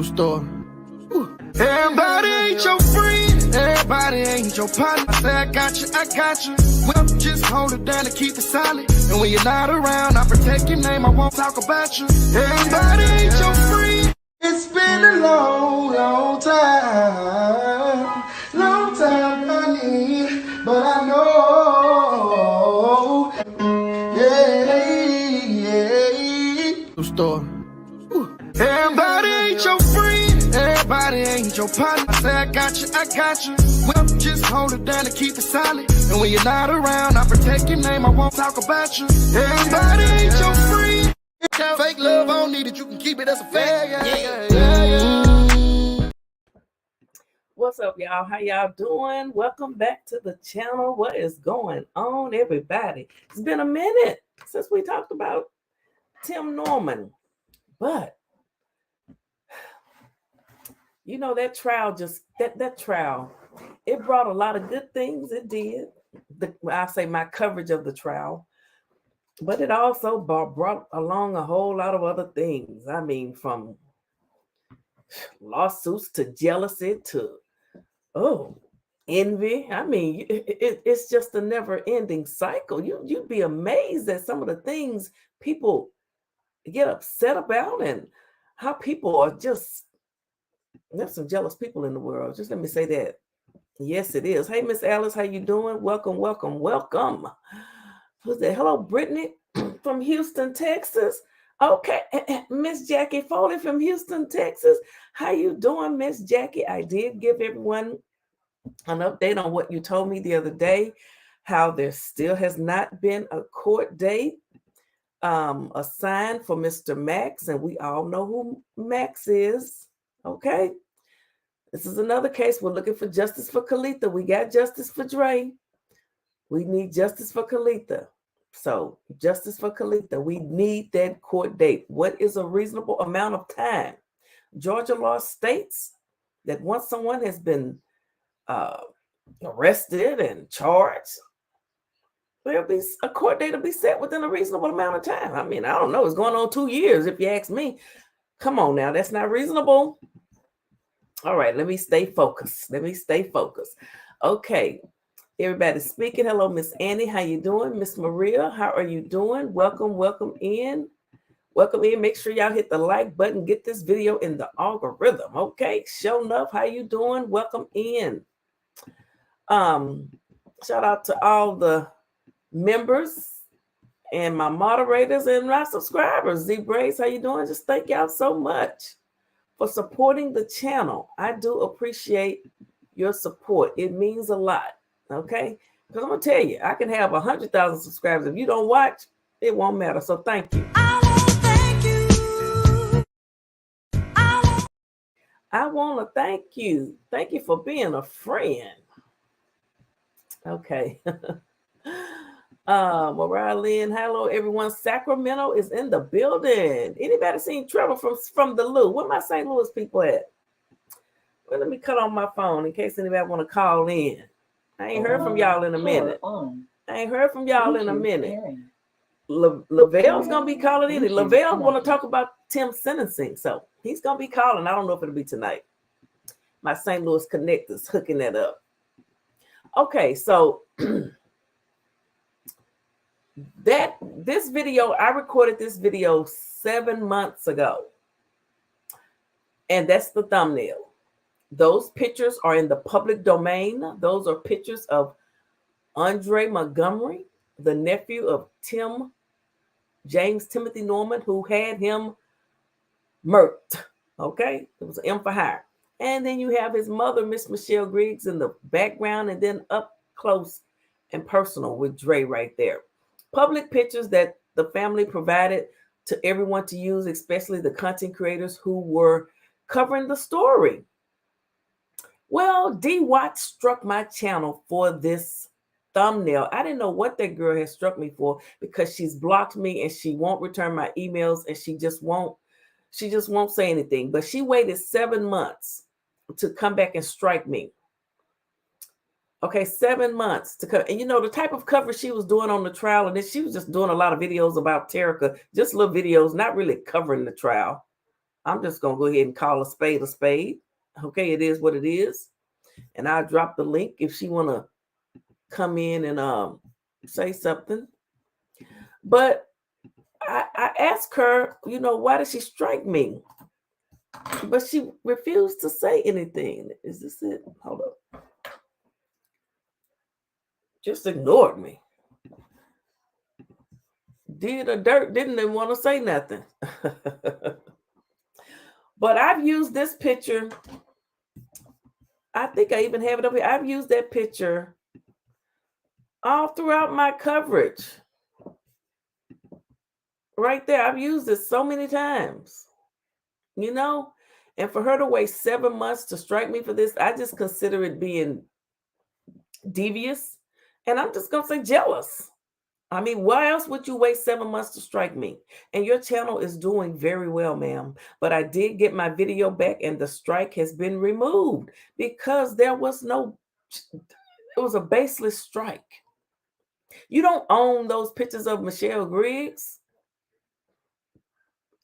Store. Everybody ain't your friend, everybody ain't your partner. I say I got you. Well, just hold it down and keep it solid. And when you're not around, I protect your name, I won't talk about you. Everybody ain't your friend. It's been a long time, honey, but I know, Store. Everybody ain't your friend, everybody ain't your partner. I say I got you. Well, just hold it down and keep it solid. And when you're not around, I protect your name, I won't talk about you. Everybody ain't your friend. Fake love, I don't need it, you can keep it, that's a fact. What's up, y'all? How y'all doing? Welcome back to the channel. What is going on, everybody? It's been a minute since we talked about Tim Norman, but you know, that trial that trial, it brought a lot of good things. It did. I say my coverage of the trial, but it also brought along a whole lot of other things. I mean, from lawsuits to jealousy to envy. I mean, it's just a never-ending cycle. You'd be amazed at some of the things people get upset about and how people are just. There's some jealous people in the world. Just let me say that. Yes, it is. Hey, Miss Alice, how you doing? Welcome. Who's that? Hello, Brittany from Houston, Texas. Okay, Miss Jackie Foley from Houston, Texas. How you doing, Miss Jackie? I did give everyone an update on what you told me the other day, how there still has not been a court date assigned for Mr. Max, and we all know who Max is. Okay, this is another case. We're looking for justice for Kalitha. We got justice for Dre. We need justice for Kalitha. So justice for Kalitha. We need that court date. What is a reasonable amount of time? Georgia law states that once someone has been arrested and charged, there'll be a court date to be set within a reasonable amount of time. I mean, I don't know. It's going on 2 years, if you ask me. Come on now, that's not reasonable. All right, let me stay focused. Okay, everybody speaking. Hello, Miss Annie. How you doing? Miss Maria, how are you doing? Welcome in. Make sure y'all hit the like button. Get this video in the algorithm. Okay, show enough. How you doing? Welcome in. Shout out to all the members and my moderators and my subscribers. Z Brace, how you doing? Just thank y'all so much for supporting the channel. I do appreciate your support. It means a lot, okay? Because I'm going to tell you, I can have 100,000 subscribers. If you don't watch, it won't matter. So thank you. I want to thank you. Thank you for being a friend. Okay. Mariah Lynn, hello everyone. Sacramento is in the building. Anybody seen Trevor from the Lou? Where my St. Louis people at? Well, let me cut on my phone in case anybody want to call in. I ain't heard from y'all in a minute. Lavelle's gonna be calling in. Lavelle want to talk about Tim's sentencing, so he's gonna be calling. I don't know if it'll be tonight. My St. Louis connectors hooking that up. Okay, so this video, I recorded this video 7 months ago, and that's the thumbnail. Those pictures are in the public domain. Those are pictures of Andre Montgomery, the nephew of James Timothy Norman, who had him murked. Okay, it was an M for hire. And then you have his mother, Miss Michelle Griggs, in the background, and then up close and personal with Dre right there. Public pictures that the family provided to everyone to use, especially the content creators who were covering the story. Well, D. Watts struck my channel for this thumbnail. I didn't know what that girl had struck me for, because she's blocked me and she won't return my emails, and she just won't say anything. But she waited 7 months to come back and strike me. Okay, 7 months to cover. And you know, the type of coverage she was doing on the trial, and then she was just doing a lot of videos about Terica, just little videos, not really covering the trial. I'm just going to go ahead and call a spade a spade. Okay, it is what it is. And I'll drop the link if she want to come in and say something. But I asked her, you know, why did she strike me? But she refused to say anything. Is this it? Hold up. Just ignored me. Did a dirt, didn't want to say nothing. But I've used this picture. I think I even have it up here. I've used that picture all throughout my coverage. Right there. I've used it so many times. You know? And for her to wait 7 months to strike me for this, I just consider it being devious. And I'm just going to say jealous. I mean, why else would you wait 7 months to strike me? And your channel is doing very well, ma'am. But I did get my video back and the strike has been removed because it was a baseless strike. You don't own those pictures of Michelle Griggs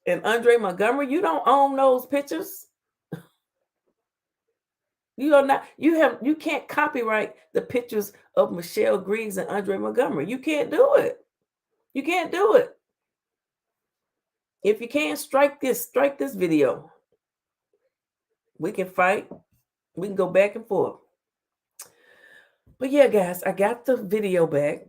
and Andre Montgomery. You don't own those pictures. You can't copyright the pictures of Michelle Griggs and Andre Montgomery. You can't do it. You can't do it. If you can't strike this video. We can fight. We can go back and forth. But yeah, guys, I got the video back.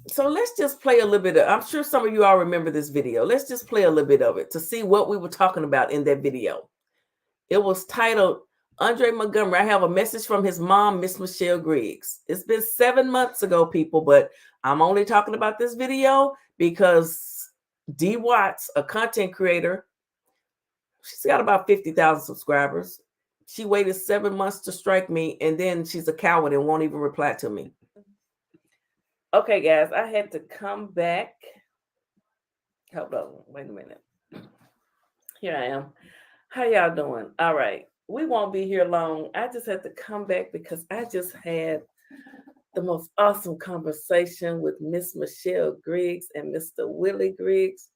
So let's just play a little bit I'm sure some of you all remember this video. Let's just play a little bit of it to see what we were talking about in that video. It was titled, Andre Montgomery, I have a message from his mom, Miss Michelle Griggs. It's been 7 months ago, people, but I'm only talking about this video because D Watts, a content creator, she's got about 50,000 subscribers. She waited 7 months to strike me, and then she's a coward and won't even reply to me. Okay, guys, I had to come back. Hold on, wait a minute. Here I am. How y'all doing? All right. We won't be here long. I just had to come back because I just had the most awesome conversation with Miss Michelle Griggs and Mr. Willie Griggs.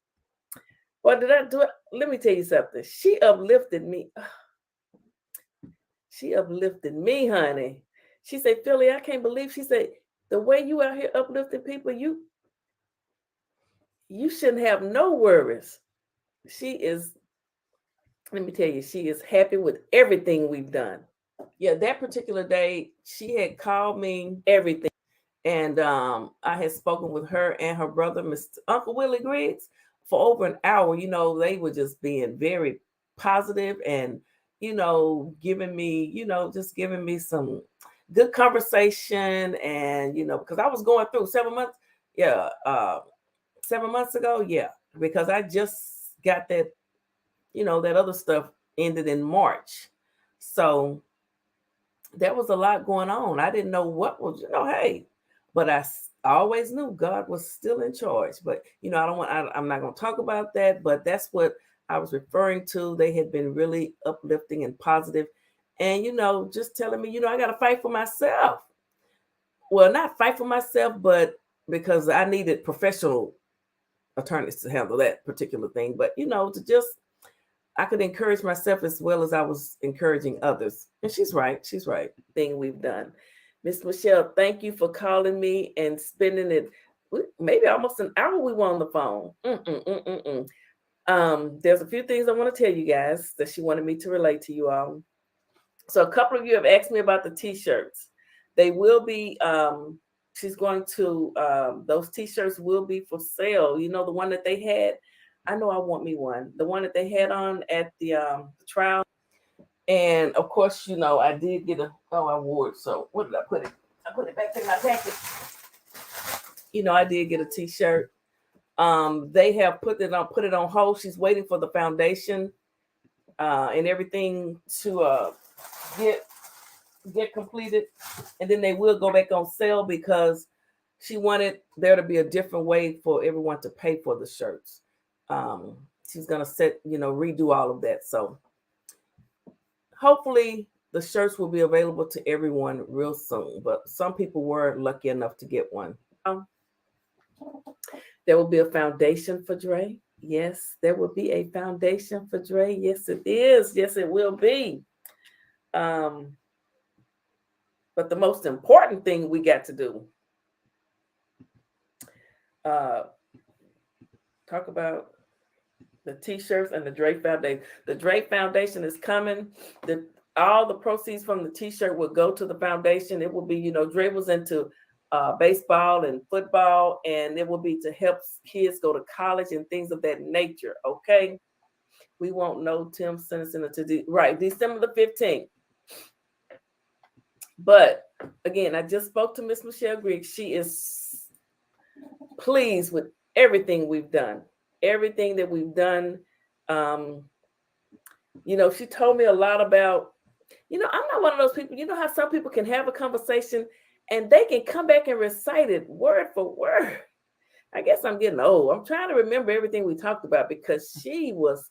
What did I do? Let me tell you something. She uplifted me. She uplifted me, honey. She said, Phylly, I can't believe, she said, the way you out here uplifting people, you shouldn't have no worries. She is, let me tell you, she is happy with everything we've done. Yeah, that particular day, she had called me everything. And I had spoken with her and her brother, Mr. Uncle Willie Griggs, for over an hour. You know, they were just being very positive and, you know, giving me some good conversation. And, you know, because I was going through 7 months. Yeah. 7 months ago. Yeah. Because I just got that, you know, that other stuff ended in March. So there was a lot going on. I didn't know what was, you know, hey, but I always knew God was still in charge. But, you know, I'm not going to talk about that, but that's what I was referring to. They had been really uplifting and positive and, you know, just telling me, you know, I got to fight for myself. Well, not fight for myself, but because I needed professional attorneys to handle that particular thing. But, you know, I could encourage myself as well as I was encouraging others. And she's right. She's right. Thing we've done. Miss Michelle, thank you for calling me and spending it maybe almost an hour we were on the phone. There's a few things I want to tell you guys that she wanted me to relate to you all. So a couple of you have asked me about the t-shirts. They will be, she's going to, those t-shirts will be for sale. You know, the one that they had, I know I want me one. The one that they had on at the trial. And of course, you know, I did get I wore it. So what did I put it? I put it back in my package. You know, I did get a t-shirt. They have put it on hold. She's waiting for the foundation and everything to get completed. And then they will go back on sale because she wanted there to be a different way for everyone to pay for the shirts. She's gonna redo all of that. So hopefully the shirts will be available to everyone real soon, but some people were lucky enough to get one. There will be a foundation for Dre. Yes, there will be a foundation for Dre. Yes, it is. Yes, it will be. But the most important thing we got to do, talk about the t-shirts and the Dre Foundation. The Dre Foundation is coming. All the proceeds from the t-shirt will go to the foundation. It will be, Dre was into baseball and football, and it will be to help kids go to college and things of that nature. Okay, we won't know Tim Sensen until December the 15th. But again, I just spoke to Miss Michelle Griggs. She is pleased with everything we've done. Everything that we've done. She told me a lot about, I'm not one of those people, how some people can have a conversation and they can come back and recite it word for word. I guess I'm getting old. I'm trying to remember everything we talked about because she really,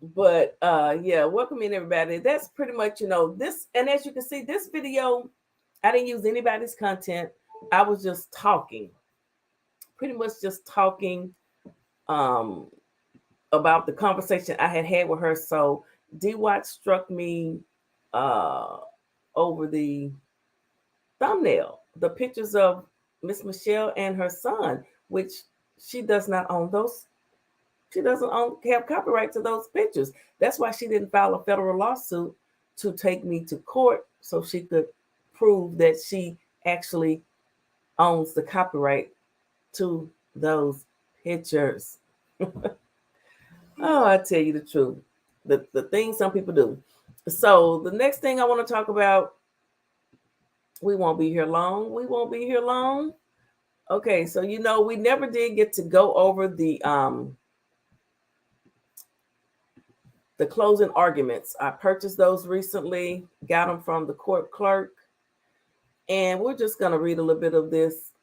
But welcome in everybody. That's pretty much, this. And as you can see, this video, I didn't use anybody's content. I was just talking, pretty much just talking about the conversation I had with her. So D-Watch struck me over the thumbnail, the pictures of Miss Michelle and her son, which she does not own those. She doesn't have copyright to those pictures. That's why she didn't file a federal lawsuit to take me to court so she could prove that she actually owns the copyright to those pictures. Oh, I tell you the truth. The things some people do. So the next thing I want to talk about, we won't be here long. We won't be here long. Okay, so we never did get to go over the closing arguments. I purchased those recently, got them from the court clerk, and we're just going to read a little bit of this.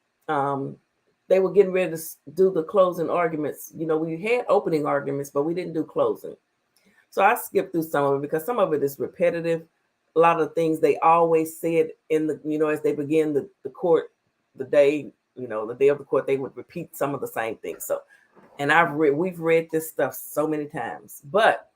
They were getting ready to do the closing arguments. We had opening arguments, but we didn't do closing. So I skipped through some of it because some of it is repetitive. A lot of the things they always said in the, as they begin the court, the day of the court, they would repeat some of the same things. So, and we've read this stuff so many times, but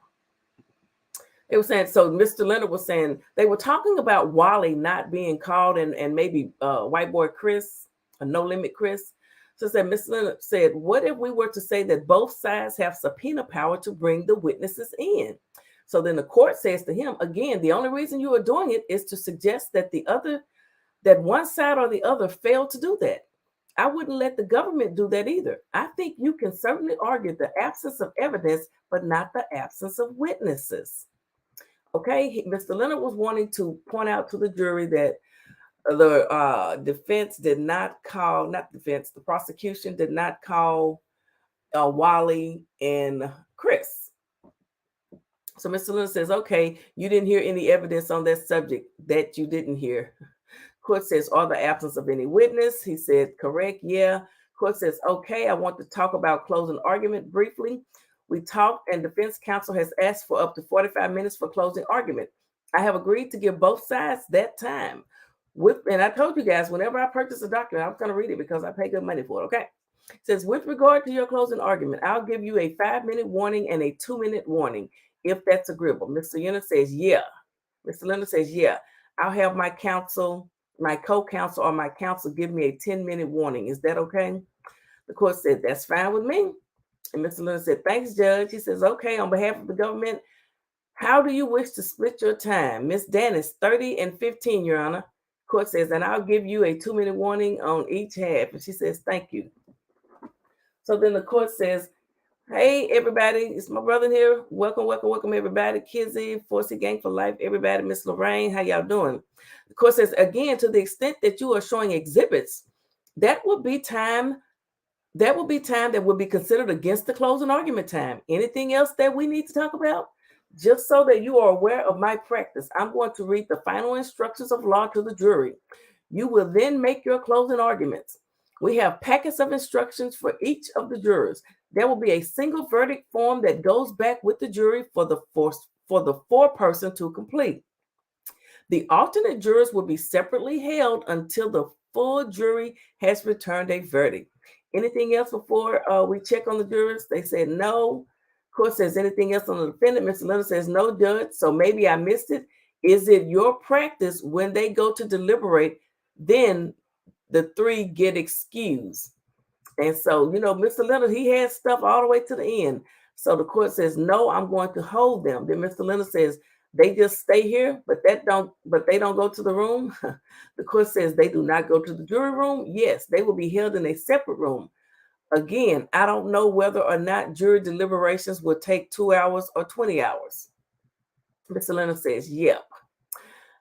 they were saying, so Mr. Leonard was saying, they were talking about Wally not being called and maybe white boy Chris, a No Limit Chris. So said, Mr. Leonard said, what if we were to say that both sides have subpoena power to bring the witnesses in? So then the court says to him, again, the only reason you are doing it is to suggest that that one side or the other failed to do that. I wouldn't let the government do that either. I think you can certainly argue the absence of evidence, but not the absence of witnesses. Okay, Mr. Leonard was wanting to point out to the jury that the defense did not call, the prosecution did not call Wally and Chris. So Mr. Leonard says, okay, you didn't hear any evidence on that subject that you didn't hear. Court says, or the absence of any witness. He said, correct, yeah. Court says, okay, I want to talk about closing argument briefly. We talked and defense counsel has asked for up to 45 minutes for closing argument. I have agreed to give both sides that time. And I told you guys, whenever I purchase a document, I was going to read it because I pay good money for it, okay? It says, with regard to your closing argument, I'll give you a 5-minute warning and a 2-minute warning, if that's agreeable. Mr. Leonard says, yeah. Mr. Leonard says, yeah. I'll have my counsel, my co-counsel or my counsel give me a 10-minute warning. Is that okay? The court said, that's fine with me. And Mr. Leonard said, thanks, Judge. He says, okay, on behalf of the government, how do you wish to split your time? Miss Dennis, 30 and 15, Your Honor. Court says, and I'll give you a 2-minute warning on each half. And she says, thank you. So then the court says, hey, everybody, it's my brother here. Welcome, welcome, welcome, everybody. Kizzy, Forcey Gang for Life, everybody. Miss Lorraine, how y'all doing? The court says, again, to the extent that you are showing exhibits, that will be time that will be considered against the closing argument time. Anything else that we need to talk about? Just so that you are aware of my practice, I'm going to read the final instructions of law to the jury. You will then make your closing arguments. We have packets of instructions for each of the jurors. There will be a single verdict form that goes back with the jury for the foreperson to complete. The alternate jurors will be separately held until the full jury has returned a verdict. Anything else before we check on the jurors? They said no. Court says anything else on the defendant? Mr. Leonard says no, Judge. So maybe I missed it. Is it your practice when they go to deliberate, then the three get excused? And so, you know, Mr. Leonard, he has stuff all the way to the end. So the court says, no, I'm going to hold them. Then Mr. Leonard says, they just stay here, but they don't go to the room. The court says they do not go to the jury room. Yes, they will be held in a separate room. Again, I don't know whether or not jury deliberations will take 2 hours or 20 hours. Mr. Leonard says, yep.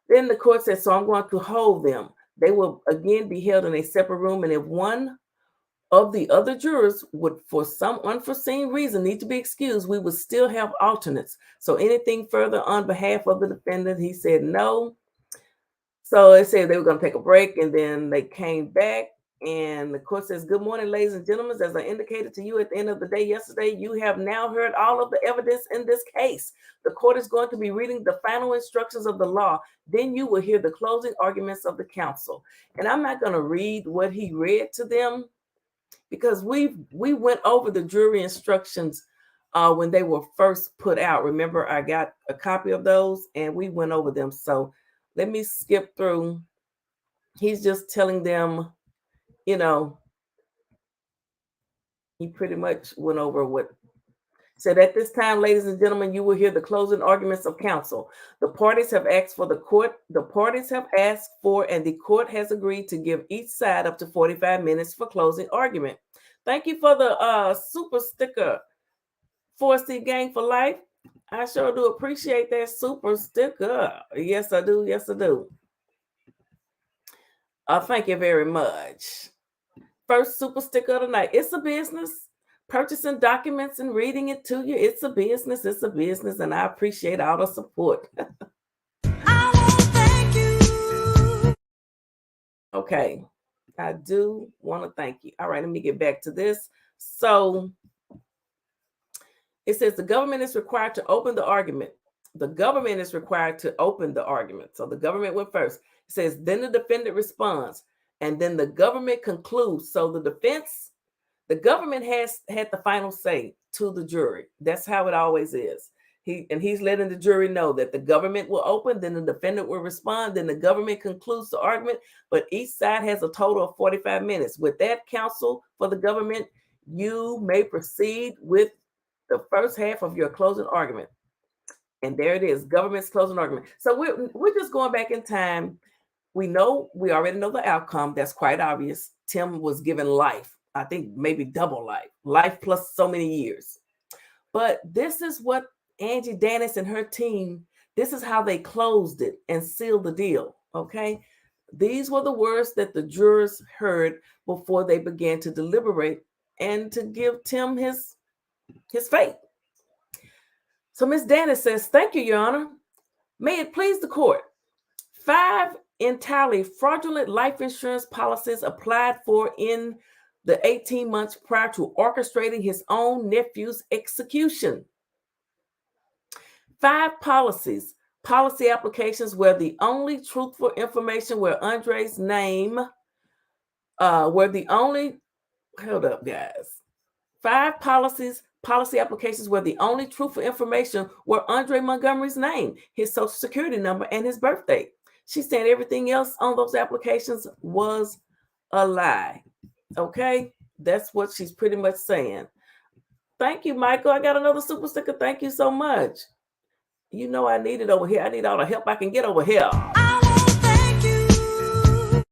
Then the court says, so I'm going to hold them. They will again be held in a separate room. And if one of the other jurors would, for some unforeseen reason, need to be excused, we would still have alternates. So anything further on behalf of the defendant, he said no. So they said they were going to take a break, and then they came back, and the court says, good morning, ladies and gentlemen. As I indicated to you at the end of the day yesterday, you have now heard all of the evidence in this case. The court is going to be reading the final instructions of the law. Then you will hear the closing arguments of the counsel. And I'm not going to read what he read to them, because we went over the jury instructions when they were first put out. Remember, I got a copy of those and we went over them. So let me skip through. He's just telling them, you know, he pretty much went over what said. At this time, ladies and gentlemen, you will hear the closing arguments of counsel. The parties have asked for and the court has agreed to give each side up to 45 minutes for closing argument. Thank you for the super sticker, 4C Gang for Life. I sure do appreciate that super sticker. Yes, I do. Yes, I do. Thank you very much. First super sticker of the night. It's a business. Purchasing documents and reading it to you. It's a business. It's a business. And I appreciate all the support. I want to thank you. Okay. I do want to thank you. All right. Let me get back to this. So it says the government is required to open the argument. The government is required to open the argument. So the government went first. It says then the defendant responds, and then the government concludes. So the government has had the final say to the jury. That's how it always is. He's letting the jury know that the government will open, then the defendant will respond, then the government concludes the argument, but each side has a total of 45 minutes. With that, counsel for the government, you may proceed with the first half of your closing argument. And there it is, government's closing argument. So we're just going back in time. We already know the outcome. That's quite obvious. Tim was given life. I think maybe double life plus so many years. But this is what Angie Dennis and her team, this is how they closed it and sealed the deal, okay? These were the words that the jurors heard before they began to deliberate and to give Tim his fate. So Ms. Dennis says, thank you, Your Honor. May it please the court. 5 entirely fraudulent life insurance policies applied for in the 18 months prior to orchestrating his own nephew's execution. 5 policy applications where the only truthful information where Andre's name were the only, hold up, guys. 5 policy applications where the only truthful information were Andre Montgomery's name, his social security number, and his birthday. She's saying everything else on those applications was a lie. Okay, that's what she's pretty much saying. Thank you, Michael. I got another super sticker. Thank you so much. You know I need it over here. I need all the help I can get over here. I want to thank you.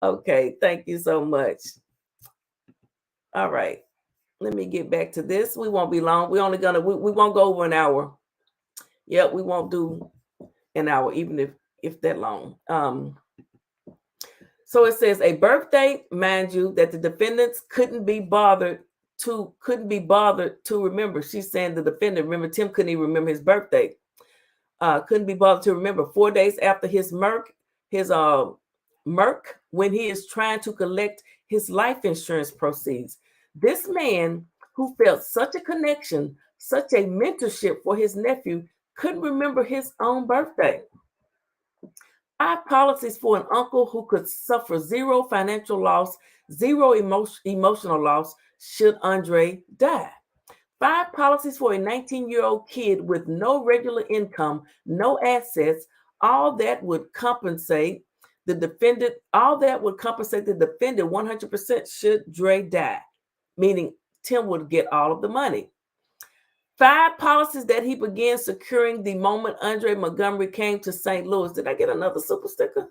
Okay, thank you so much. All right, let me get back to this. We won't be long. We won't go over an hour. Yep, we won't do an hour, even if that long. So it says a birthday, mind you, that the defendants couldn't be bothered to remember. She's saying the defendant, remember, Tim couldn't even remember his birthday. Couldn't be bothered to remember 4 days after his Merck, when he is trying to collect his life insurance proceeds. This man who felt such a connection, such a mentorship for his nephew, couldn't remember his own birthday. 5 policies for an uncle who could suffer zero financial loss, zero emotional loss should Andre die. 5 policies for a 19-year-old kid with no regular income, no assets, all that would compensate the defendant, 100% should Dre die, meaning Tim would get all of the money. 5 policies that he began securing the moment Andre Montgomery came to St. Louis. Did I get another super sticker?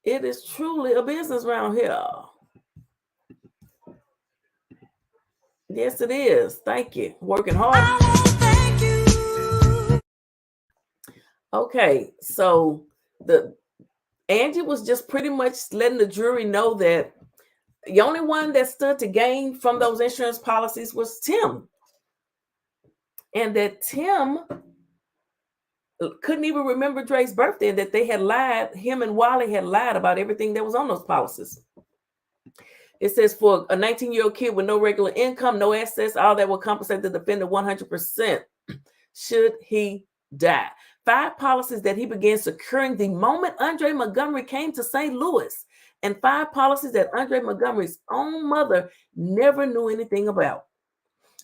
It is truly a business around here. Yes, it is. Thank you. Working hard. Thank you. Okay, so Angie was just pretty much letting the jury know that the only one that stood to gain from those insurance policies was Tim. And that Tim couldn't even remember Dre's birthday, and that they had lied, him and Wally had lied about everything that was on those policies. It says for a 19-year-old kid with no regular income, no assets, all that will compensate the defendant 100% should he die. 5 policies that he began securing the moment Andre Montgomery came to St. Louis, and 5 policies that Andre Montgomery's own mother never knew anything about.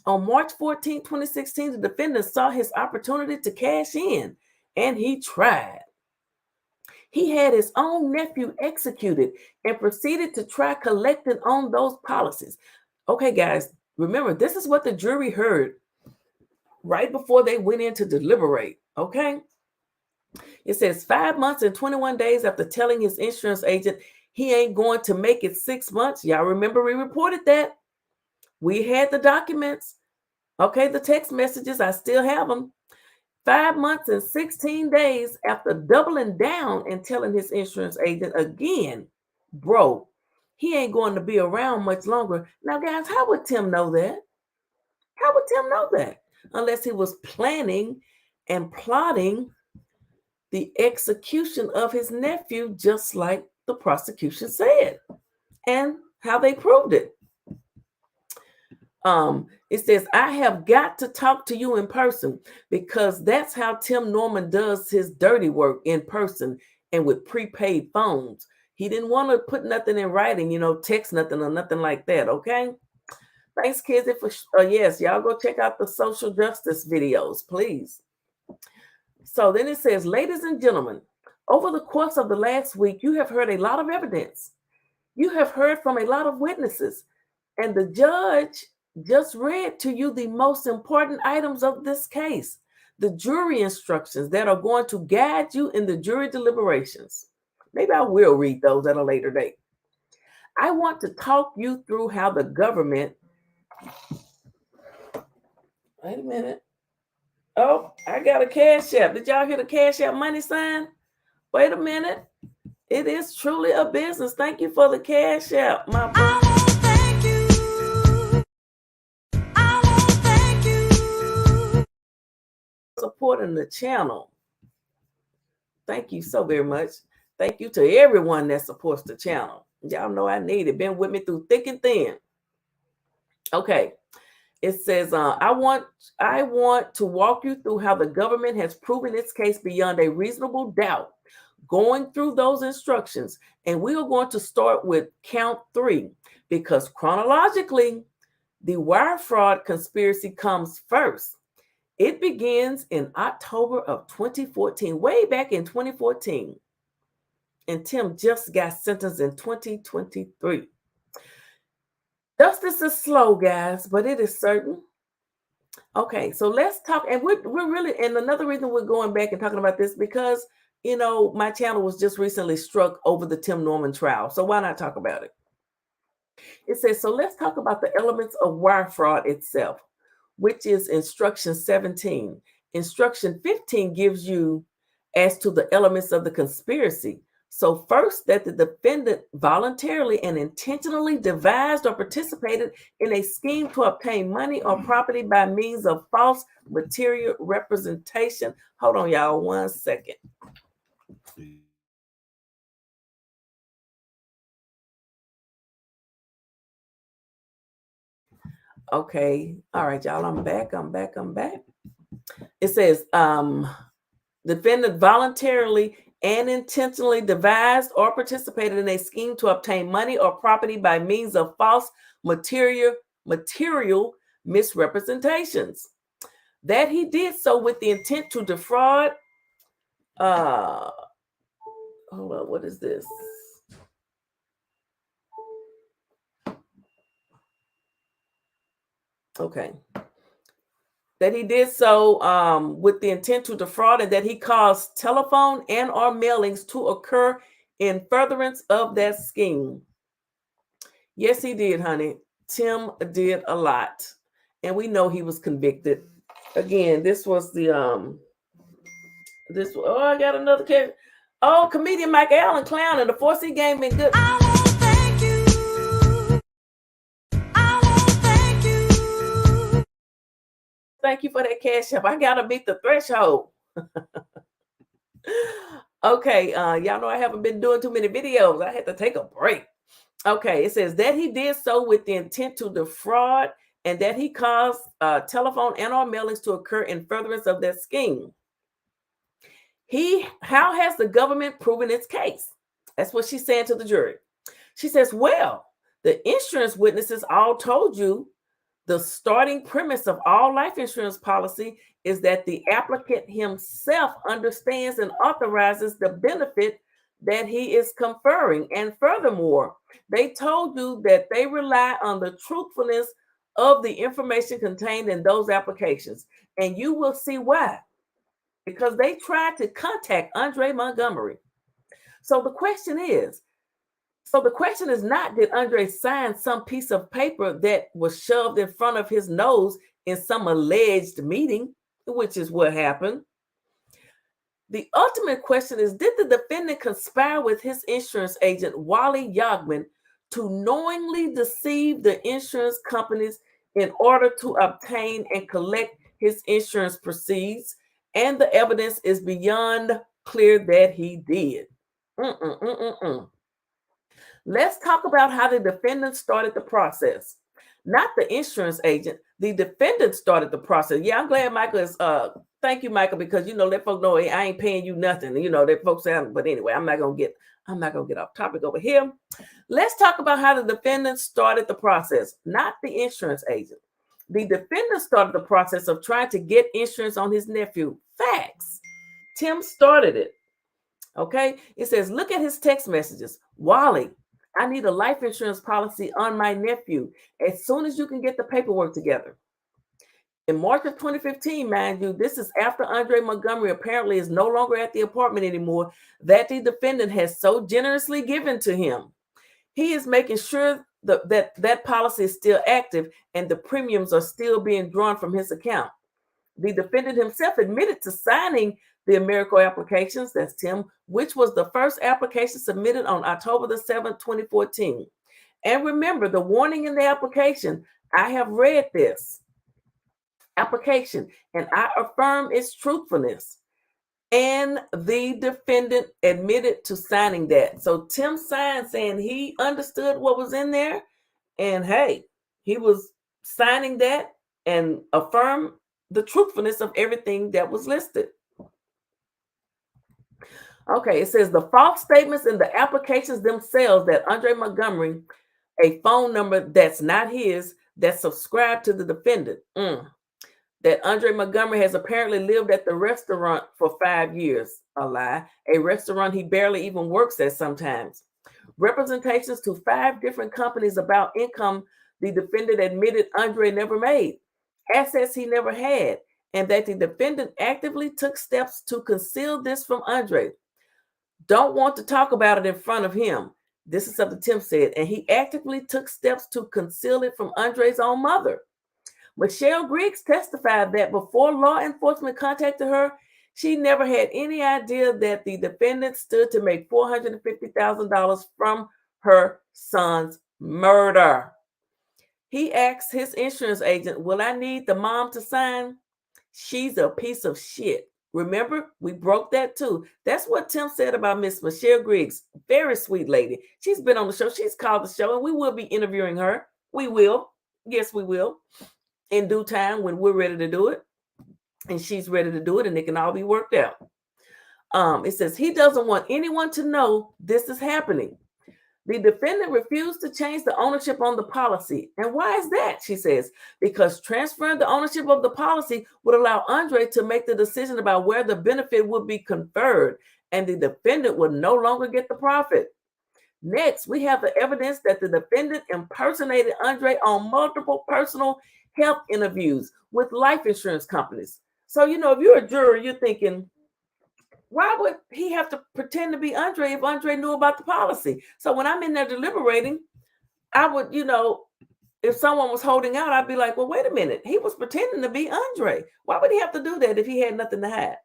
On March 14, 2016, the defendant saw his opportunity to cash in, and he tried. He had his own nephew executed and proceeded to try collecting on those policies. Okay, guys, remember, this is what the jury heard right before they went in to deliberate, okay? It says 5 months and 21 days after telling his insurance agent he ain't going to make it 6 months. Y'all remember we reported that. We had the documents, okay, the text messages, I still have them. 5 months and 16 days after doubling down and telling his insurance agent again, bro, he ain't going to be around much longer. Now, guys, how would Tim know that? How would Tim know that? Unless he was planning and plotting the execution of his nephew, just like the prosecution said, and how they proved it. It says, I have got to talk to you in person, because that's how Tim Norman does his dirty work, in person and with prepaid phones. He didn't want to put nothing in writing, text nothing or nothing like that. Okay. Thanks, kids. Yes, y'all go check out the social justice videos, please. So then it says, ladies and gentlemen, over the course of the last week, you have heard a lot of evidence. You have heard from a lot of witnesses, and the judge just read to you the most important items of this case, the jury instructions that are going to guide you in the jury deliberations. Maybe I will read those at a later date. I want to talk you through how the government... Wait a minute. Oh, I got a Cash App. Did y'all hear the Cash App money sign? Wait a minute. It is truly a business. Thank you for the Cash App, my brother. Supporting the channel. Thank you so very much. Thank you to everyone that supports the channel. Y'all know I need it. Been with me through thick and thin. Okay. It says, I want to walk you through how the government has proven its case beyond a reasonable doubt, going through those instructions. And we are going to start with count 3, because chronologically, the wire fraud conspiracy comes first. It begins in October of 2014, way back in 2014. And Tim just got sentenced in 2023. Justice is slow, guys, but it is certain. Okay, so let's talk. And we're really, and another reason we're going back and talking about this, because, my channel was just recently struck over the Tim Norman trial. So why not talk about it? It says, so let's talk about the elements of wire fraud itself, which is instruction 17. Instruction 15 gives you as to the elements of the conspiracy. So first, that the defendant voluntarily and intentionally devised or participated in a scheme to obtain money or property by means of false material representation. Hold on, y'all, 1 second. Okay. All right, y'all. I'm back. It says, defendant voluntarily and intentionally devised or participated in a scheme to obtain money or property by means of false material misrepresentations. That he did so with the intent to defraud. Hold on, what is this? Okay. That he did so with the intent to defraud, and that he caused telephone and or mailings to occur in furtherance of that scheme. Yes, he did, honey. Tim did a lot, and we know he was convicted. Again, this was the oh, I got another case. Oh, comedian Mike Allen clown in the 4C game been good. I won't thank you. I won't thank you. Thank you for that cash up. I gotta beat the threshold. Okay, y'all know I haven't been doing too many videos. I had to take a break. Okay, it says that he did so with the intent to defraud, and that he caused telephone and or mailings to occur in furtherance of that scheme. How has the government proven its case? That's what she's saying to the jury. She says, well, the insurance witnesses all told you the starting premise of all life insurance policy is that the applicant himself understands and authorizes the benefit that he is conferring. And furthermore, they told you that they rely on the truthfulness of the information contained in those applications. And you will see why. Because they tried to contact Andre Montgomery. So the question is not, did Andre sign some piece of paper that was shoved in front of his nose in some alleged meeting, which is what happened. The ultimate question is, did the defendant conspire with his insurance agent, Wally Yogman, to knowingly deceive the insurance companies in order to obtain and collect his insurance proceeds? And the evidence is beyond clear that he did. Let's talk about how the defendant started the process. Not the insurance agent. The defendant started the process. Yeah, I'm glad Michael is, thank you, Michael, because, let folks know I ain't paying you nothing. That folks say, but anyway, I'm not going to get off topic over here. Let's talk about how the defendant started the process, not the insurance agent. The defendant started the process of trying to get insurance on his nephew. Facts. Tim started it. Okay. It says, look at his text messages. Wally, I need a life insurance policy on my nephew as soon as you can get the paperwork together. In March of 2015, mind you, this is after Andre Montgomery apparently is no longer at the apartment anymore, that the defendant has so generously given to him. He is making sure that policy is still active and the premiums are still being drawn from his account. The defendant himself admitted to signing the AmeriCorps applications, that's Tim, which was the first application submitted on October the 7th, 2014. And remember the warning in the application, I have read this application and I affirm its truthfulness. And the defendant admitted to signing that. So Tim signed saying he understood what was in there. And hey, he was signing that and affirmed the truthfulness of everything that was listed. Okay, it says the false statements in the applications themselves that Andre Montgomery, a phone number that's not his, that subscribed to the defendant, that Andre Montgomery has apparently lived at the restaurant for 5 years, a lie, a restaurant he barely even works at sometimes. Representations to 5 different companies about income the defendant admitted Andre never made, assets he never had, and that the defendant actively took steps to conceal this from Andre. Don't want to talk about it in front of him. This is something Tim said, and he actively took steps to conceal it from Andre's own mother. Michelle Griggs testified that before law enforcement contacted her, she never had any idea that the defendant stood to make $450,000 from her son's murder. He asked his insurance agent, will I need the mom to sign? She's a piece of shit. Remember, we broke that too. That's what Tim said about Miss Michelle Griggs. Very sweet lady. She's been on the show. She's called the show, and we will be interviewing her. We will. Yes, we will. In due time, when we're ready to do it, and she's ready to do it, and it can all be worked out. It says he doesn't want anyone to know this is happening. The defendant refused to change the ownership on the policy. And why is that? She says, because transferring the ownership of the policy would allow Andre to make the decision about where the benefit would be conferred, and the defendant would no longer get the profit. Next, we have the evidence that the defendant impersonated Andre on multiple personal health interviews with life insurance companies. So, if you're a juror, you're thinking, why would he have to pretend to be Andre if Andre knew about the policy? So when I'm in there deliberating, I would, if someone was holding out, I'd be like, well, wait a minute. He was pretending to be Andre. Why would he have to do that if he had nothing to hide?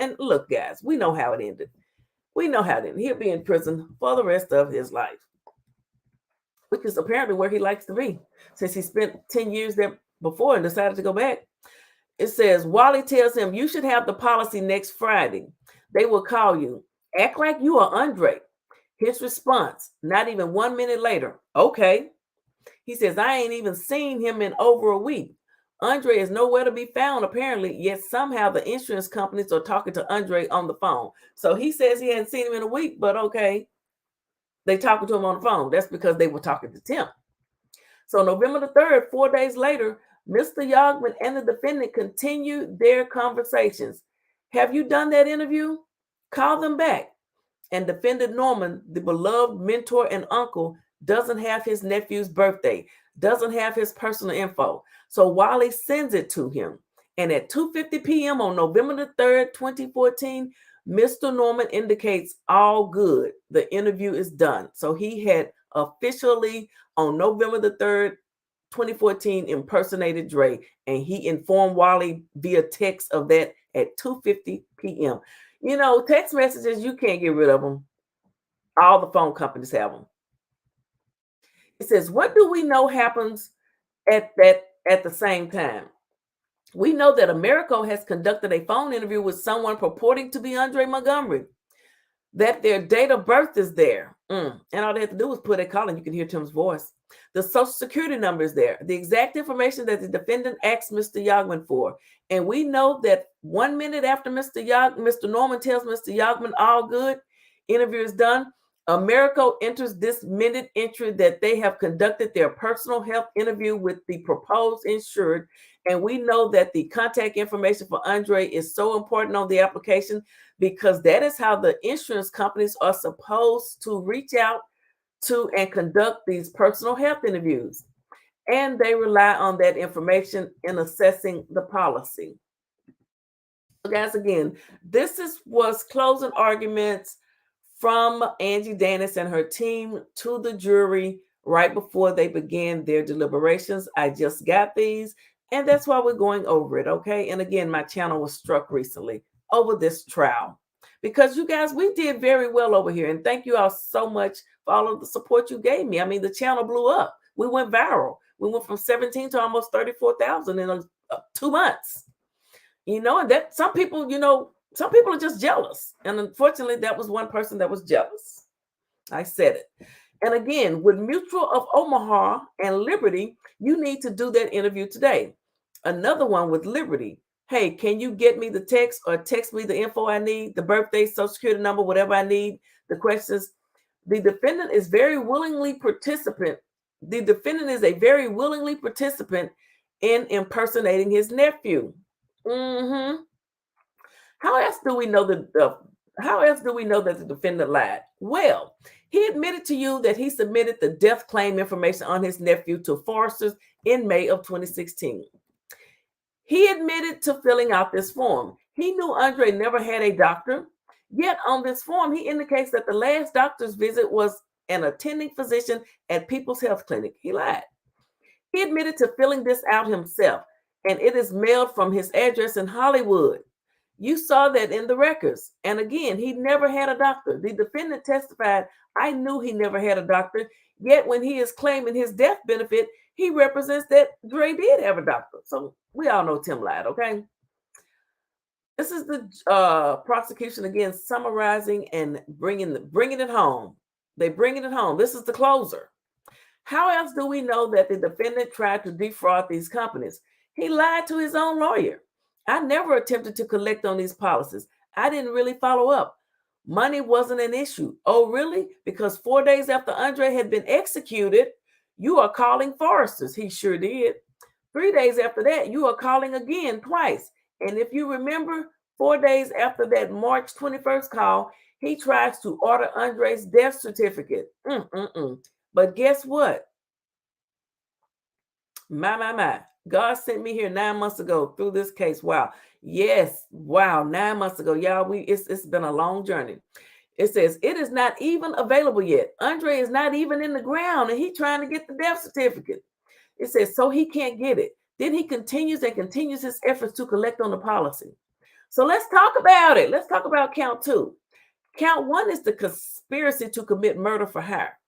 And look, guys, we know how it ended. We know how it ended. He'll be in prison for the rest of his life, which is apparently where he likes to be, since he spent 10 years there before and decided to go back. It says, Wally tells him, you should have the policy next Friday. They will call you. Act like you are Andre. His response, not even 1 minute later, okay. He says, I ain't even seen him in over a week. Andre is nowhere to be found, apparently, yet somehow the insurance companies are talking to Andre on the phone. So he says he hadn't seen him in a week, but okay. They talking to him on the phone. That's because they were talking to Tim. So November the 3rd, 4 days later, Mr. Yogman and the defendant continued their conversations. Have you done that interview? Call them back. And defendant Norman, the beloved mentor and uncle, doesn't have his nephew's birthday, doesn't have his personal info. So Wally sends it to him. And at 2:50 p.m. on November the 3rd, 2014, Mr. Norman indicates all good. The interview is done. So he had officially, on November the 3rd, 2014, impersonated Dre, and he informed Wally via text of that at 2:50 p.m. Text messages, you can't get rid of them. All the phone companies have them. It says, what do we know happens at the same time? We know that Americo has conducted a phone interview with someone purporting to be Andre Montgomery, that their date of birth is there. And all they have to do is put a call and you can hear Tim's voice. The social security number is there. The exact information that the defendant asked Mr. Yogman for. And we know that 1 minute after Mr. Norman tells Mr. Yogman all good, interview is done, Americo enters this minute entry that they have conducted their personal health interview with the proposed insured. And we know that the contact information for Andre is so important on the application because that is how the insurance companies are supposed to reach out to and conduct these personal health interviews. And they rely on that information in assessing the policy. So guys, again, this was closing arguments from Angie Danis and her team to the jury right before they began their deliberations. I just got these, and that's why we're going over it, okay? And again, my channel was struck recently over this trial because you guys, we did very well over here, and thank you all so much for all of the support you gave me. I mean, the channel blew up. We went viral. We went from 17 to almost 34,000 in 2 months. And that some people are just jealous. And unfortunately, that was one person that was jealous. I said it. And again, with Mutual of Omaha and Liberty, you need to do that interview today. Another one with Liberty. Hey, can you get me the text or text me the info I need, the birthday, social security number, whatever I need, the questions. The defendant is very willingly participant. The defendant is a very willingly participant in impersonating his nephew. How else do we know that the defendant lied? Well, he admitted to you that he submitted the death claim information on his nephew to foresters in May of 2016. He admitted to filling out this form. He knew Andre never had a doctor, yet on this form, he indicates that the last doctor's visit was an attending physician at People's Health Clinic. He lied. He admitted to filling this out himself, and it is mailed from his address in Hollywood. You saw that in the records. And again, he never had a doctor. The defendant testified, I knew he never had a doctor, yet when he is claiming his death benefit, he represents that Dre did have a doctor. So we all know Tim lied, okay? This is the prosecution again summarizing and bringing it home. They bringing it home. This is the closer. How else do we know that the defendant tried to defraud these companies? He lied to his own lawyer. I never attempted to collect on these policies. I didn't really follow up. Money wasn't an issue. Oh, really? Because 4 days after Andre had been executed, you are calling Foresters. He sure did. 3 days after that, you are calling again twice. And if you remember, 4 days after that March 21st call, he tries to order Andre's death certificate. But guess what? My. God sent me here 9 months ago through this case. Wow. Yes. Wow. 9 months ago. Y'all, it's been a long journey. It says it is not even available yet. Andre is not even in the ground and he's trying to get the death certificate. It says so he can't get it. Then he continues his efforts to collect on the policy. So let's talk about it. Let's talk about count 2. Count 1 is the conspiracy to commit murder for hire.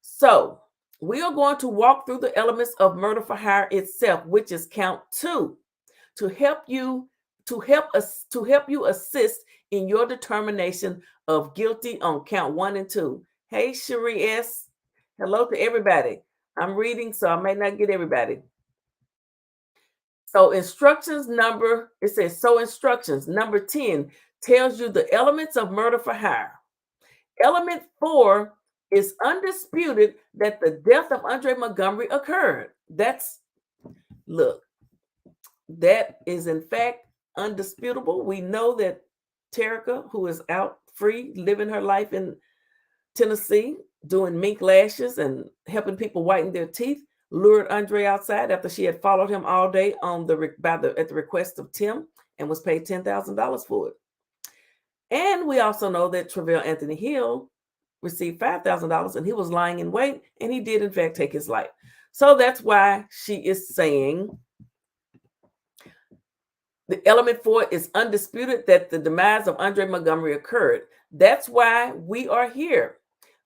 So we are going to walk through the elements of murder for hire itself, which is count 2, to help you assist in your determination of guilty on count 1 and 2. Hey, Cherie S. Hello to everybody. I'm reading, so I may not get everybody. So instructions number 10 tells you the elements of murder for hire. Element 4 is undisputed that the death of Andre Montgomery occurred. That is in fact undisputable. We know that Terica, who is out free, living her life in Tennessee, doing mink lashes and helping people whiten their teeth, lured Andre outside after she had followed him all day at the request of Tim and was paid $10,000 for it. And we also know that Travell Anthony Hill received $5,000 and he was lying in wait, and he did in fact take his life. So that's why she is saying the element 4 is undisputed that the demise of Andre Montgomery occurred. That's why we are here.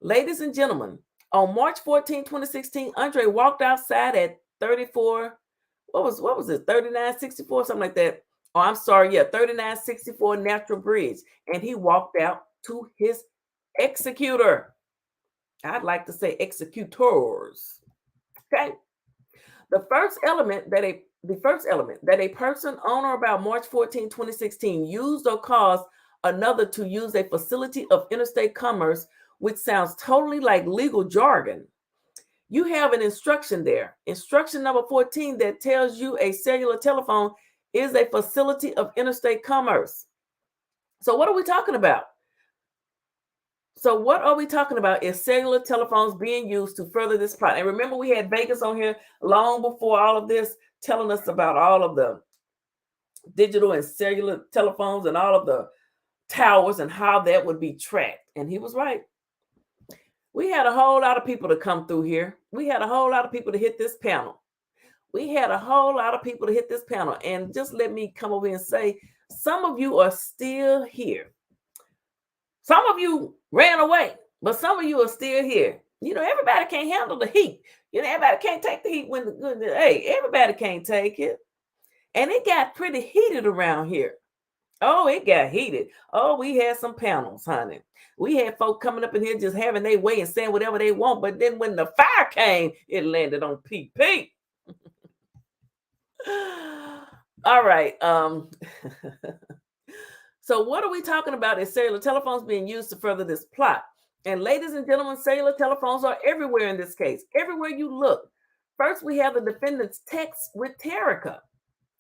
Ladies and gentlemen, on March 14, 2016, Andre walked outside at 34, what was it, 3964, something like that. Oh, I'm sorry, 3964 Natural Bridge. And he walked out to his executor. I'd like to say executors. Okay. The first element that a person on or about March 14, 2016 used or caused another to use a facility of interstate commerce, which sounds totally like legal jargon. You have an instruction there. Instruction number 14 that tells you a cellular telephone is a facility of interstate commerce. So what are we talking about? Is cellular telephones being used to further this plot. And remember, we had Vegas on here long before all of this, telling us about all of the digital and cellular telephones and all of the towers and how that would be tracked. And he was right. We had a whole lot of people to come through here. We had a whole lot of people to hit this panel. And just let me come over here and say, some of you are still here. Some of you ran away, but some of you are still here. You know, everybody can't handle the heat. You know, everybody can't take the heat everybody can't take it. And it got pretty heated around here. Oh, it got heated. Oh, we had some panels, honey. We had folk coming up in here just having their way and saying whatever they want. But then when the fire came, it landed on PP. All right. So what are we talking about? Is cellular telephones being used to further this plot? And ladies and gentlemen, cellular telephones are everywhere in this case. Everywhere you look. First, we have the defendant's text with Terica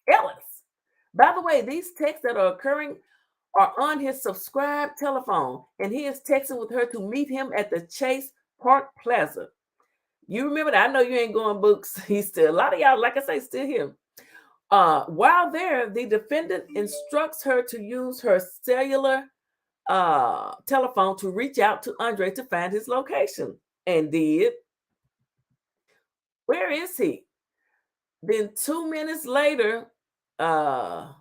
Ellis. By the way, these texts that are occurring are on his subscribed telephone, and he is texting with her to meet him at the Chase Park Plaza. You remember that? I know you ain't going, Books. He's still, a lot of y'all, like I say, still here. While there, the defendant instructs her to use her cellular telephone to reach out to Andre to find his location, and did. Where is he? Then 2 minutes later, after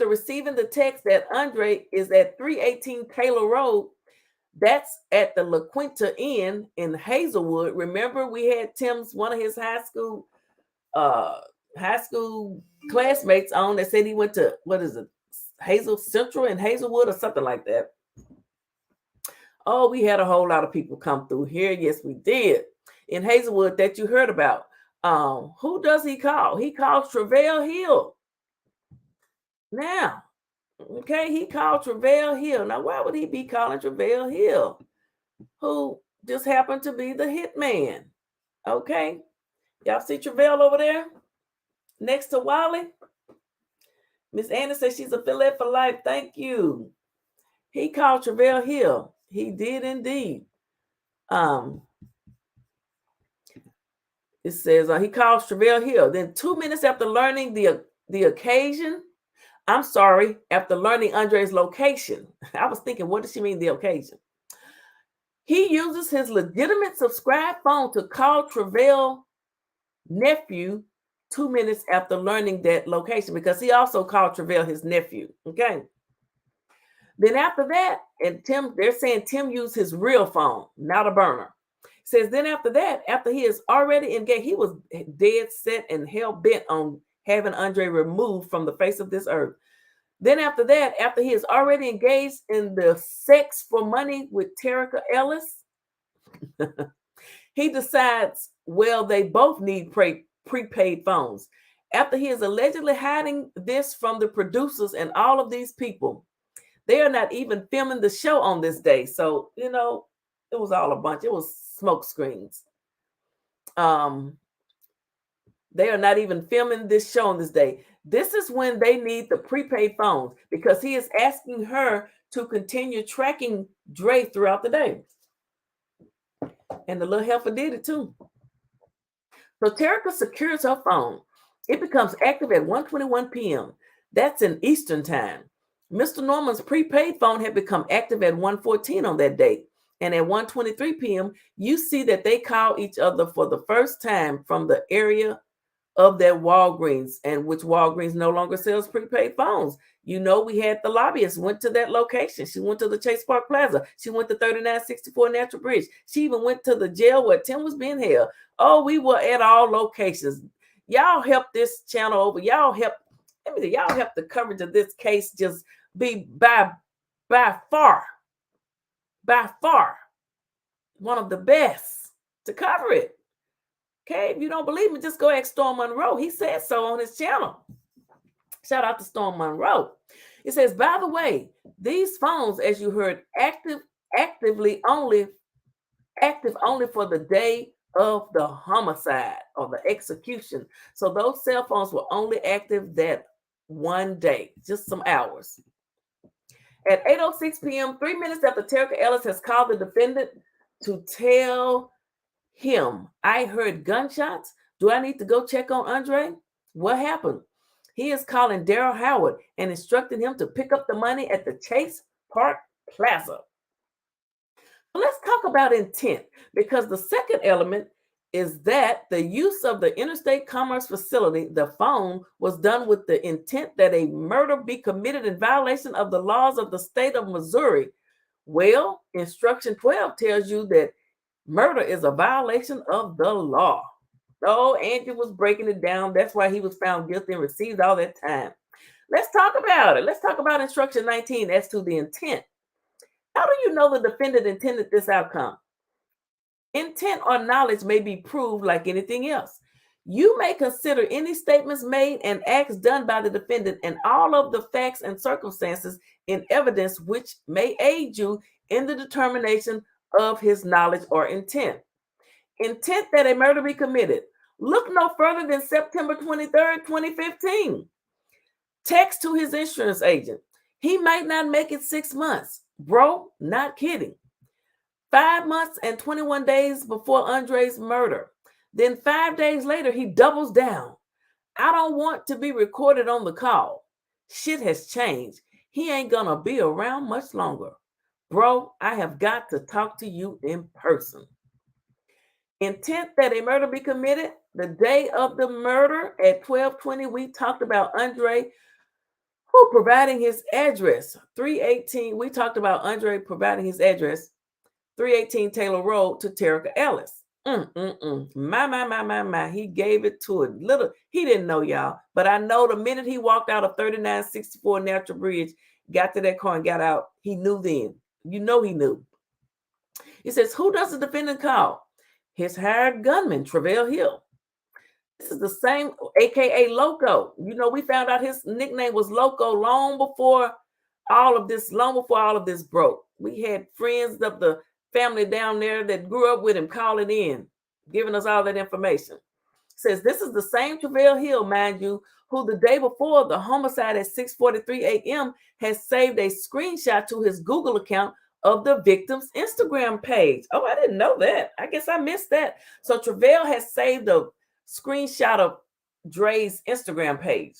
receiving the text that Andre is at 318 Taylor Road, that's at the La Quinta Inn in Hazelwood. Remember, we had one of his high school classmates on that said he went to, Hazel Central in Hazelwood or something like that. Oh, we had a whole lot of people come through here. Yes, we did. in Hazelwood that you heard about. Who does he call? He calls Travell Hill. Now, okay, he called Travell Hill. Now, why would he be calling Travell Hill, who just happened to be the hitman? Okay, y'all see Travell over there next to Wally? Miss Anna says she's a Phylly for life. Thank you. He called Travell Hill. He did indeed. It says he calls Travell Hill. Then 2 minutes after learning the occasion, after learning Andre's location. I was thinking, what does she mean, the occasion? He uses his legitimate subscribed phone to call Travell's nephew 2 minutes after learning that location, because he also called Travell his nephew. Okay. Then after that, and they're saying Tim used his real phone, not a burner. Says then after that, after he is already engaged, he was dead set and hell bent on having Andre removed from the face of this earth. Then after that, after he is already engaged in the sex for money with Terica Ellis, he decides, well, they both need prepaid phones. After he is allegedly hiding this from the producers and all of these people, they are not even filming the show on this day. So, it was all a bunch. It was smoke screens. They are not even filming this show on this day. This is when they need the prepaid phones, because he is asking her to continue tracking Dre throughout the day. And the little heifer did it too. So Terica secures her phone. It becomes active at 1:21 p.m. That's in Eastern time. Mr. Norman's prepaid phone had become active at 1:14 on that date. And at 1:23 p.m., you see that they call each other for the first time from the area of that Walgreens, and which Walgreens no longer sells prepaid phones. We had the lobbyist went to that location. She went to the Chase Park Plaza. She went to 3964 Natural Bridge. She even went to the jail where Tim was being held. Oh, we were at all locations. Y'all help this channel over. Y'all help the coverage of this case just be by far one of the best to cover it. Okay, if you don't believe me, just go ask Storm Monroe. He said so on his channel. Shout out to Storm Monroe. It says, by the way, these phones, as you heard, active only for the day of the homicide or the execution. So those cell phones were only active that one day, just some hours. At 8:06 p.m., 3 minutes after Terica Ellis has called the defendant to tell him, I heard gunshots. Do I need to go check on Andre? What happened? He is calling Daryl Howard and instructing him to pick up the money at the Chase Park Plaza. Let's talk about intent, because the second element is that the use of the interstate commerce facility, the phone, was done with the intent that a murder be committed in violation of the laws of the state of Missouri. Well, instruction 12 tells you that murder is a violation of the law. Oh, Andrew was breaking it down. That's why he was found guilty and received all that time. Let's talk about it. Let's talk about instruction 19 as to the intent. How do you know the defendant intended this outcome? Intent or knowledge may be proved like anything else. You may consider any statements made and acts done by the defendant and all of the facts and circumstances in evidence which may aid you in the determination of his knowledge or intent. Intent that a murder be committed. Look no further than September 23rd, 2015. Text to his insurance agent. He might not make it 6 months. Bro, not kidding. 5 months and 21 days before Andre's murder. Then 5 days later, he doubles down. I don't want to be recorded on the call. Shit has changed. He ain't gonna be around much longer. Bro, I have got to talk to you in person. Intent that a murder be committed. The day of the murder at 12:20, we talked about Andre providing his address. 318, we talked about Andre providing his address, 318 Taylor Road, to Terica Ellis. My. He gave it to a little. He didn't know, y'all. But I know the minute he walked out of 3964 Natural Bridge, got to that car and got out, he knew then. He knew. He says, who does the defendant call? his hired gunman, Travell Hill. This is the same, aka Loco. You know, we found out his nickname was Loco long before all of this broke. We had friends of the family down there that grew up with him calling in, giving us all that information. Says this is the same Travell Hill, mind you, who the day before the homicide at 6:43 a.m. has saved a screenshot to his Google account of the victim's Instagram page. Oh, I didn't know that. I guess I missed that. So Travell has saved a screenshot of Dre's Instagram page.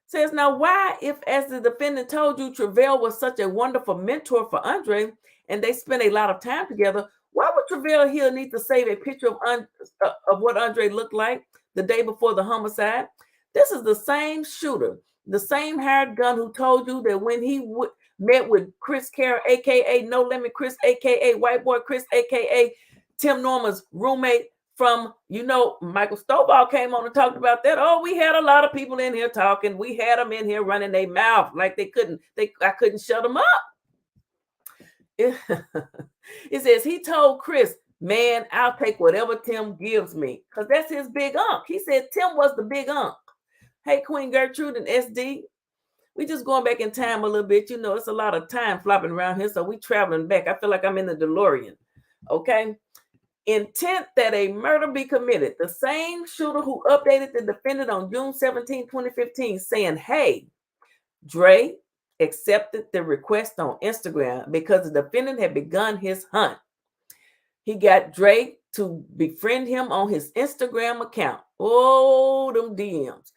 Says, now why, if as the defendant told you, Travell was such a wonderful mentor for Andre and they spent a lot of time together, why would Travell Hill need to save a picture of what Andre looked like the day before the homicide? This is the same shooter, the same hired gun who told you that when he met with Chris Carroll, aka No Limit Chris, aka White Boy Chris, aka Tim Norman's roommate from, Michael Stovall came on and talked about that. Oh, we had a lot of people in here talking. We had them in here running their mouth like I couldn't shut them up. It says he told Chris, man, I'll take whatever Tim gives me, because that's his big unk. He said Tim was the big unk. Hey, Queen Gertrude and SD, we just going back in time a little bit. It's a lot of time flopping around here, so we traveling back. I feel like I'm in the DeLorean. Okay. Intent that a murder be committed. The same shooter who updated the defendant on June 17, 2015, saying, hey, Dre accepted the request on Instagram because the defendant had begun his hunt. He got Dre to befriend him on his Instagram account. Oh, them DMs.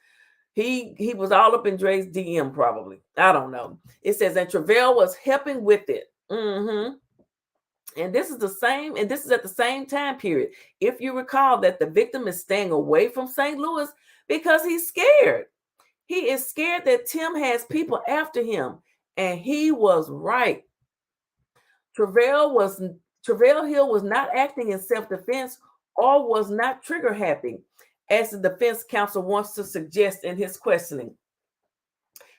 He was all up in Dre's DM probably. I don't know. It says, and Travell was helping with it. And this is at the same time period. If you recall that the victim is staying away from St. Louis because he's scared. He is scared that Tim has people after him. And he was right. Travell Hill was not acting in self-defense or was not trigger happy, as the defense counsel wants to suggest in his questioning.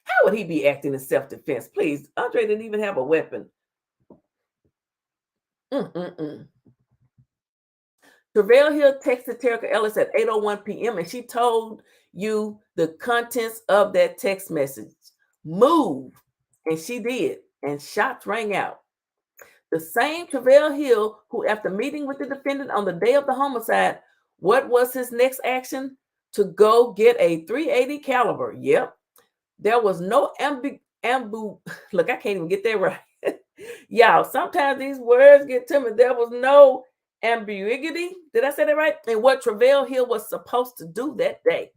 How would he be acting in self-defense? Please, Andre didn't even have a weapon. Travell Hill texted Terica Ellis at 8:01 p.m. and she told you the contents of that text message. Move. And she did. And shots rang out. The same Travell Hill who, after meeting with the defendant on the day of the homicide, what was his next action? To go get a .380 caliber. Yep. There was no look, I can't even get that right. Y'all, sometimes these words get to me. There was no ambiguity. Did I say that right? And what Travell Hill was supposed to do that day.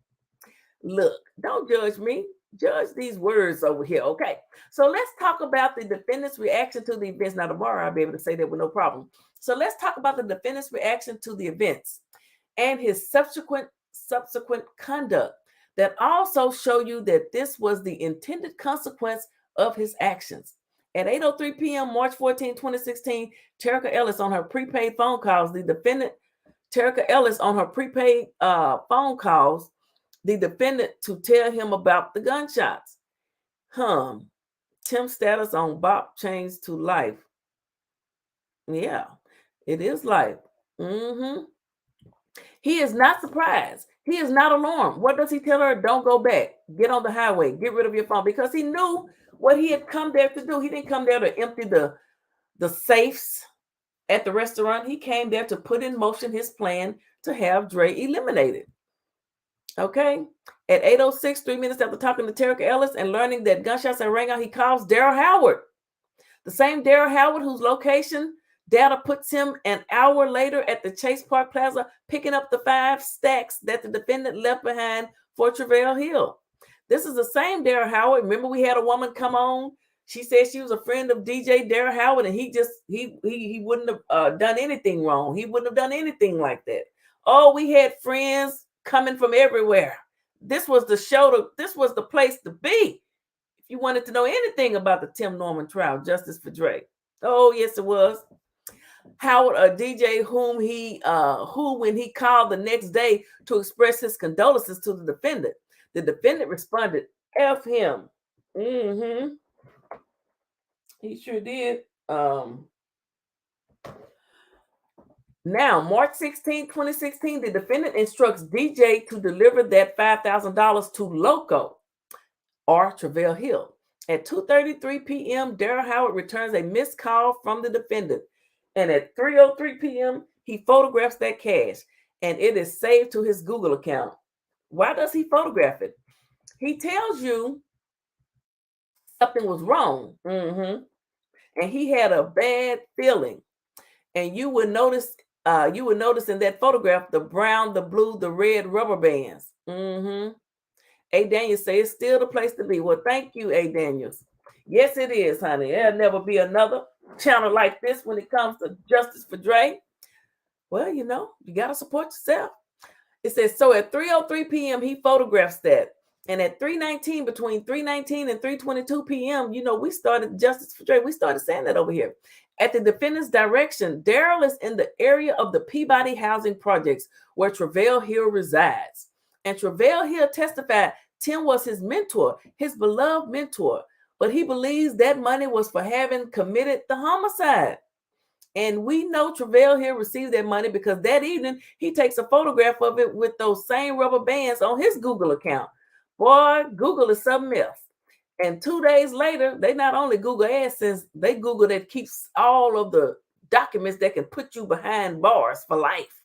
Look, don't judge me. Judge these words over here, okay? So let's talk about the defendant's reaction to the events. Now, tomorrow I'll be able to say that with no problem. So let's talk about the defendant's reaction to the events and his subsequent conduct that also show you that this was the intended consequence of his actions. At 8:03 p.m., March 14, 2016, Terica Ellis on her prepaid phone calls, the defendant to tell him about the gunshots. Tim's status on Bop changed to life. Yeah, it is life. He is not surprised. He is not alarmed. What does he tell her? Don't go back. Get on the highway. Get rid of your phone. Because he knew what he had come there to do. He didn't come there to empty the safes at the restaurant. He came there to put in motion his plan to have Dre eliminated. Okay. At 8:06, 3 minutes after talking to Terica Ellis and learning that gunshots had rang out, he calls Daryl Howard. The same Daryl Howard whose location data puts him an hour later at the Chase Park Plaza, picking up the 5 stacks that the defendant left behind for Travell Hill. This is the same Daryl Howard. Remember, we had a woman come on. She said she was a friend of DJ Daryl Howard, and he wouldn't have done anything wrong. He wouldn't have done anything like that. Oh, we had friends coming from everywhere. This was this was the place to be if you wanted to know anything about the Tim Norman trial, Justice for Dre. Oh, yes, it was. Howard, a DJ who when he called the next day to express his condolences to the defendant responded, F him. He sure did. Now, March 16, 2016, the defendant instructs DJ to deliver that $5,000 to Loco or Travell Hill. At 2:33 p.m., Daryl Howard returns a missed call from the defendant. And at 3:03 p.m., he photographs that cash, and it is saved to his Google account. Why does he photograph it? He tells you something was wrong. And he had a bad feeling. And you would notice in that photograph the brown, the blue, the red rubber bands. A. Daniels say it's still the place to be. Well, thank you, A. Daniels. Yes, it is, honey. There'll never be another channel like this when it comes to justice for Dre. Well, you got to support yourself. It says, so at 3:03 p.m., he photographs that. And at 3:19, between 3:19 and 3:22 p.m., we started justice for Dre. We started saying that over here. At the defendant's direction, Daryl is in the area of the Peabody housing projects where Travell Hill resides. And Travell Hill testified Tim was his mentor, his beloved mentor, but he believes that money was for having committed the homicide. And we know Travell Hill received that money because that evening he takes a photograph of it with those same rubber bands on his Google account. Boy, Google is something else. And 2 days later, they not only Google AdSense, they Google that keeps all of the documents that can put you behind bars for life.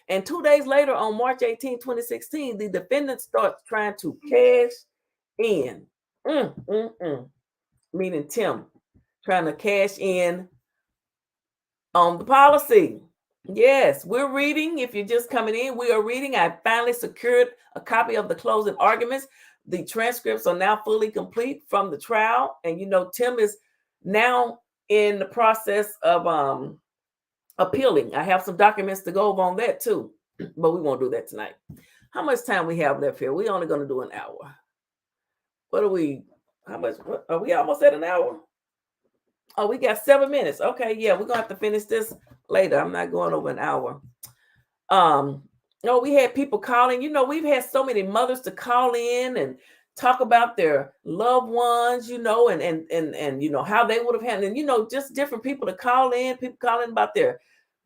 And 2 days later, on March 18, 2016, the defendant starts trying to cash in. Meaning Tim, trying to cash in on the policy. Yes, we're reading. If you're just coming in, we are reading. I finally secured a copy of the closing arguments. The transcripts are now fully complete from the trial. And Tim is now in the process of appealing. I have some documents to go over on that too, but we won't do that tonight. How much time we have left here? We're only going to do an hour. Are we almost at an hour? Oh, we got 7 minutes. Okay, yeah, we're going to have to finish this later. I'm not going over an hour. We had people calling. We've had so many mothers to call in and talk about their loved ones, and how they would have handled, and, just different people to call in, people calling about their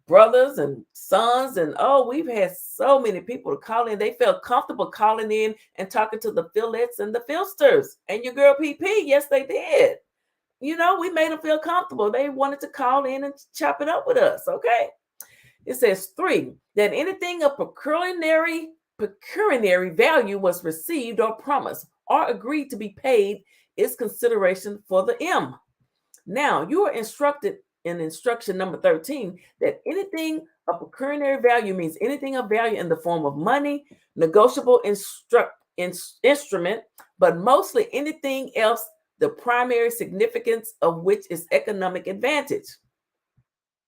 brothers and sons. And, we've had so many people to call in. They felt comfortable calling in and talking to the Phyllettes and the Philsters and your girl PP. Yes, they did. We made them feel comfortable. They wanted to call in and chop it up with us, okay? It says 3, that anything of pecuniary value was received or promised or agreed to be paid is consideration for the M. Now, you are instructed in instruction number 13 that anything of pecuniary value means anything of value in the form of money, negotiable instrument, but mostly anything else, the primary significance of which is economic advantage.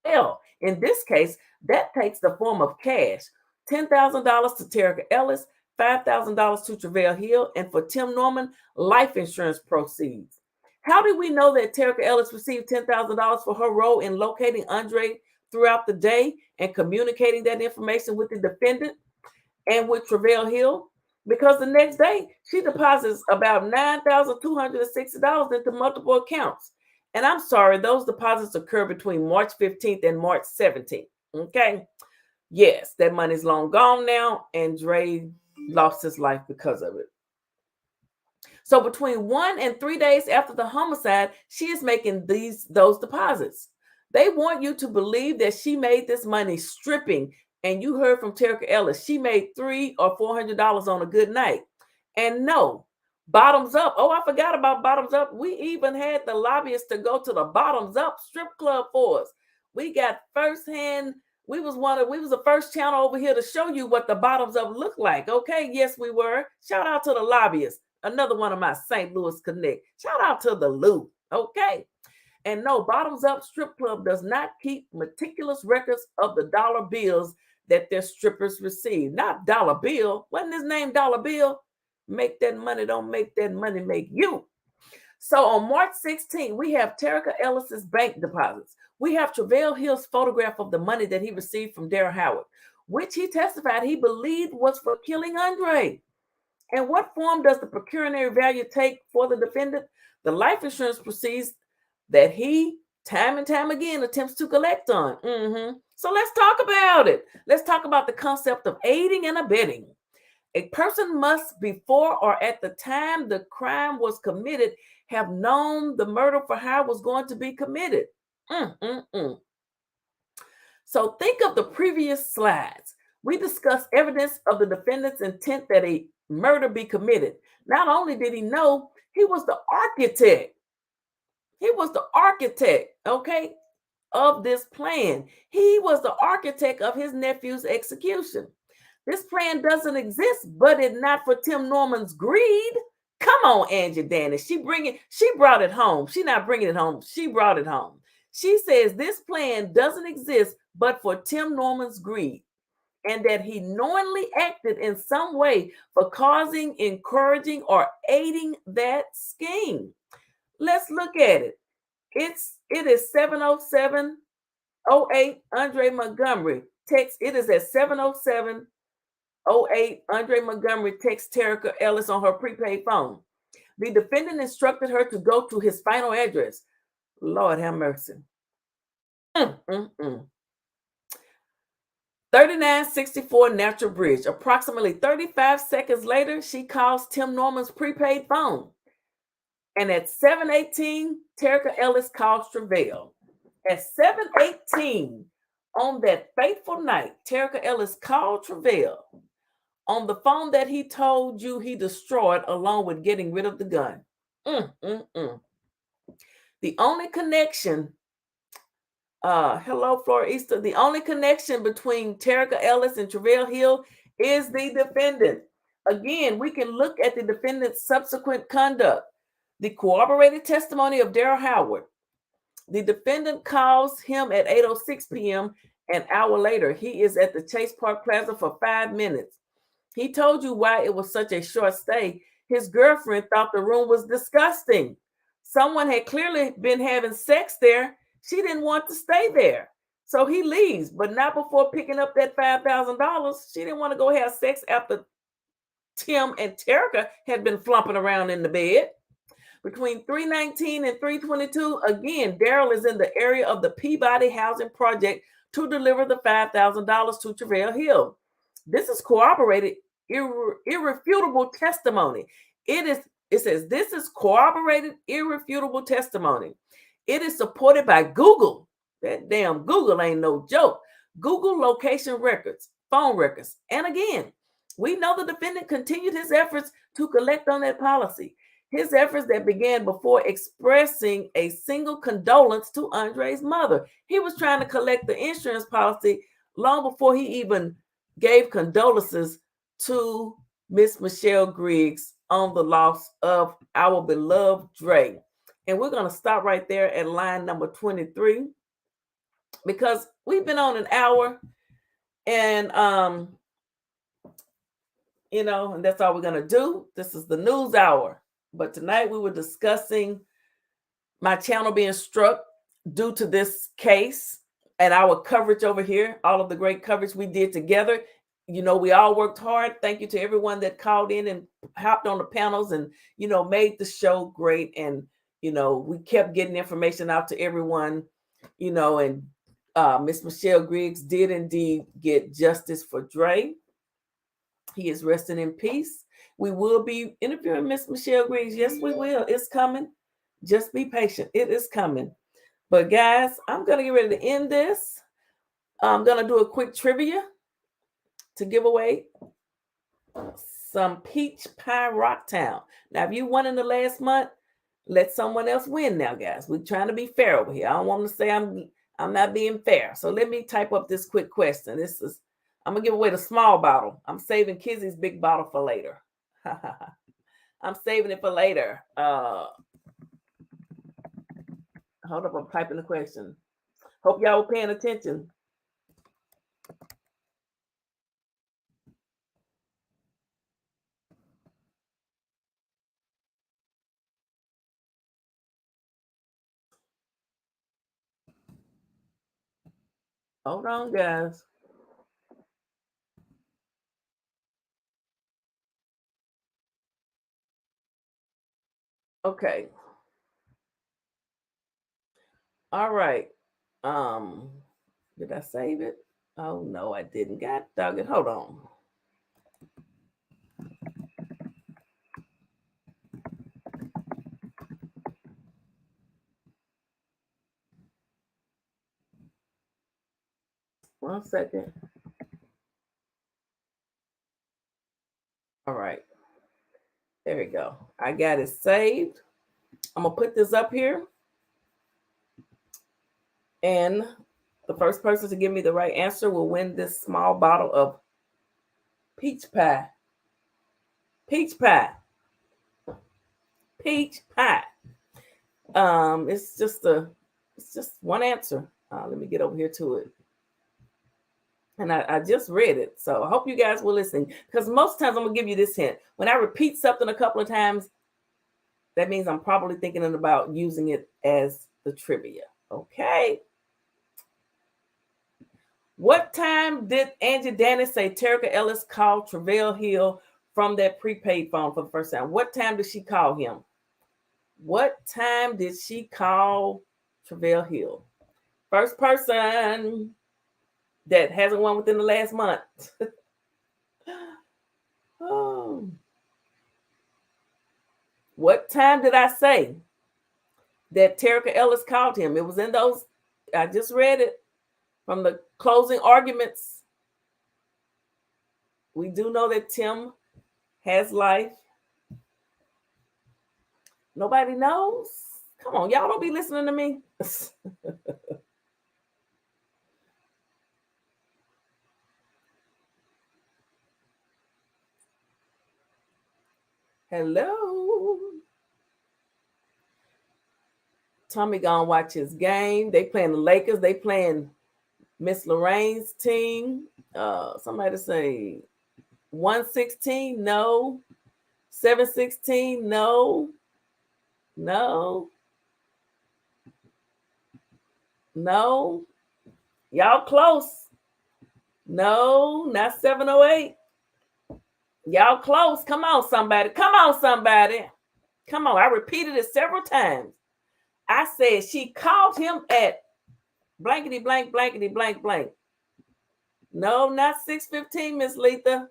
Well, in this case, that takes the form of cash. $10,000 to Terica Ellis, $5,000 to Travell Hill, and for Tim Norman, life insurance proceeds. How do we know that Terica Ellis received $10,000 for her role in locating Andre throughout the day and communicating that information with the defendant and with Travell Hill? Because the next day, she deposits about $9,260 into multiple accounts. And I'm sorry, those deposits occur between March 15th and March 17th. Okay. Yes, that money's long gone now, and Dre lost his life because of it. So between 1 and 3 days after the homicide, she is making those deposits. They want you to believe that she made this money stripping. And you heard from Terica Ellis, she made $300 or $400 on a good night. And no, Bottoms Up. Oh, I forgot about Bottoms Up. We even had the lobbyists to go to the Bottoms Up strip club for us. We got firsthand. We was the first channel over here to show you what the Bottoms Up looked like. Okay, yes, we were. Shout out to the lobbyists. Another one of my St. Louis Connect. Shout out to the Lou. Okay. And no, Bottoms Up Strip Club does not keep meticulous records of the dollar bills that their strippers receive. Not Dollar Bill. Wasn't his name Dollar Bill? Make that money, don't make that money make you. So on March 16, we have Terica Ellis's bank deposits. We have Travell Hill's photograph of the money that he received from Daryl Howard, which he testified he believed was for killing Andre. And what form does the pecuniary value take for the defendant? The life insurance proceeds that he time and time again attempts to collect on. So let's talk about it. Let's talk about the concept of aiding and abetting. A person must, before or at the time the crime was committed, have known the murder for hire was going to be committed. So think of the previous slides. We discussed evidence of the defendant's intent that a murder be committed. Not only did he know, he was the architect. He was the architect, okay, of this plan. He was the architect of his nephew's execution. This plan doesn't exist, but it's not for Tim Norman's greed. Come on, Angie Danny. She brought it home. She not bringing it home. She brought it home. She says this plan doesn't exist, but for Tim Norman's greed, and that he knowingly acted in some way for causing, encouraging, or aiding that scheme. Let's look at it. It is 7:07:08. Andre Montgomery text. It is at 7:07:08. Andre Montgomery texts Terica Ellis on her prepaid phone. The defendant instructed her to go to his final address. Lord have mercy. 3964 Natural Bridge. Approximately 35 seconds later, she calls Tim Norman's prepaid phone. And at 7:18, Terica Ellis calls Travail. At 7:18 on that fateful night, Terica Ellis called Travail on the phone that he told you he destroyed along with getting rid of the gun. The only connection, hello, Flora Easter, the only connection between Terica Ellis and Travail Hill is the defendant. Again, we can look at the defendant's subsequent conduct. The corroborated testimony of Daryl Howard. The defendant calls him at 8:06 p.m. An hour later, he is at the Chase Park Plaza for 5 minutes. He told you why it was such a short stay. His girlfriend thought the room was disgusting. Someone had clearly been having sex there. She didn't want to stay there. So he leaves, but not before picking up that $5,000. She didn't want to go have sex after Tim and Terica had been flopping around in the bed. Between 3:19 and 3:22, again, Daryl is in the area of the Peabody Housing Project to deliver the $5,000 to Travail Hill. This is corroborated, irrefutable testimony. It says this is corroborated, irrefutable testimony. It is supported by Google. That damn Google ain't no joke. Google location records, phone records. And again, we know the defendant continued his efforts to collect on that policy. His efforts that began before expressing a single condolence to Andre's mother. He was trying to collect the insurance policy long before he even gave condolences to Miss Michelle Griggs on the loss of our beloved Dre. And we're going to stop right there at line number 23 because we've been on an hour and and that's all we're going to do. This is the news hour. But tonight we were discussing my channel being struck due to this case and our coverage over here, all of the great coverage we did together. We all worked hard. Thank you to everyone that called in and hopped on the panels and, made the show great. And, we kept getting information out to everyone, and Miss Michelle Griggs did indeed get justice for Dre. He is resting in peace. We will be interviewing Miss Michelle Griggs. Yes, we will. It's coming. Just be patient. It is coming. But guys, I'm going to get ready to end this. I'm going to do a quick trivia to give away some peach pie Rocktown. Now, if you won in the last month, let someone else win now, guys. We're trying to be fair over here. I don't want to say I'm not being fair. So let me type up this quick question. I'm going to give away the small bottle. I'm saving Kizzy's big bottle for later. I'm saving it for later. Hold up, I'm typing the question. Hope y'all were paying attention. Hold on, guys. Okay. All right. Did I save it? Oh no, I didn't. God dog it. Hold on. One second. All right. There we go. I got it saved. I'm going to put this up here. And the first person to give me the right answer will win this small bottle of peach pie. Peach pie. Peach pie. It's just one answer. Let me get over here to it. And I just read it. So I hope you guys will listen, because most times I'm going to give you this hint. When I repeat something a couple of times, that means I'm probably thinking about using it as the trivia. Okay. What time did Angie Danny say Terica Ellis called Travell Hill from that prepaid phone for the first time? What time did she call him? What time did she call Travell Hill? First person that hasn't won within the last month. Oh. What time did I say that Terica Ellis called him? It was in those, I just read it from the closing arguments. We do know that Tim has life. Nobody knows. Come on, y'all don't be listening to me. Hello. Tommy gonna watch his game. They playing the Lakers. They playing Miss Lorraine's team. Somebody say 116. No. 716. No. No. No. Y'all close. No, not 708. Y'all close. Come on, somebody. Come on, somebody. Come on. I repeated it several times. I said she called him at blankety blank, blankety blank, blank. No, not 615, Miss Letha.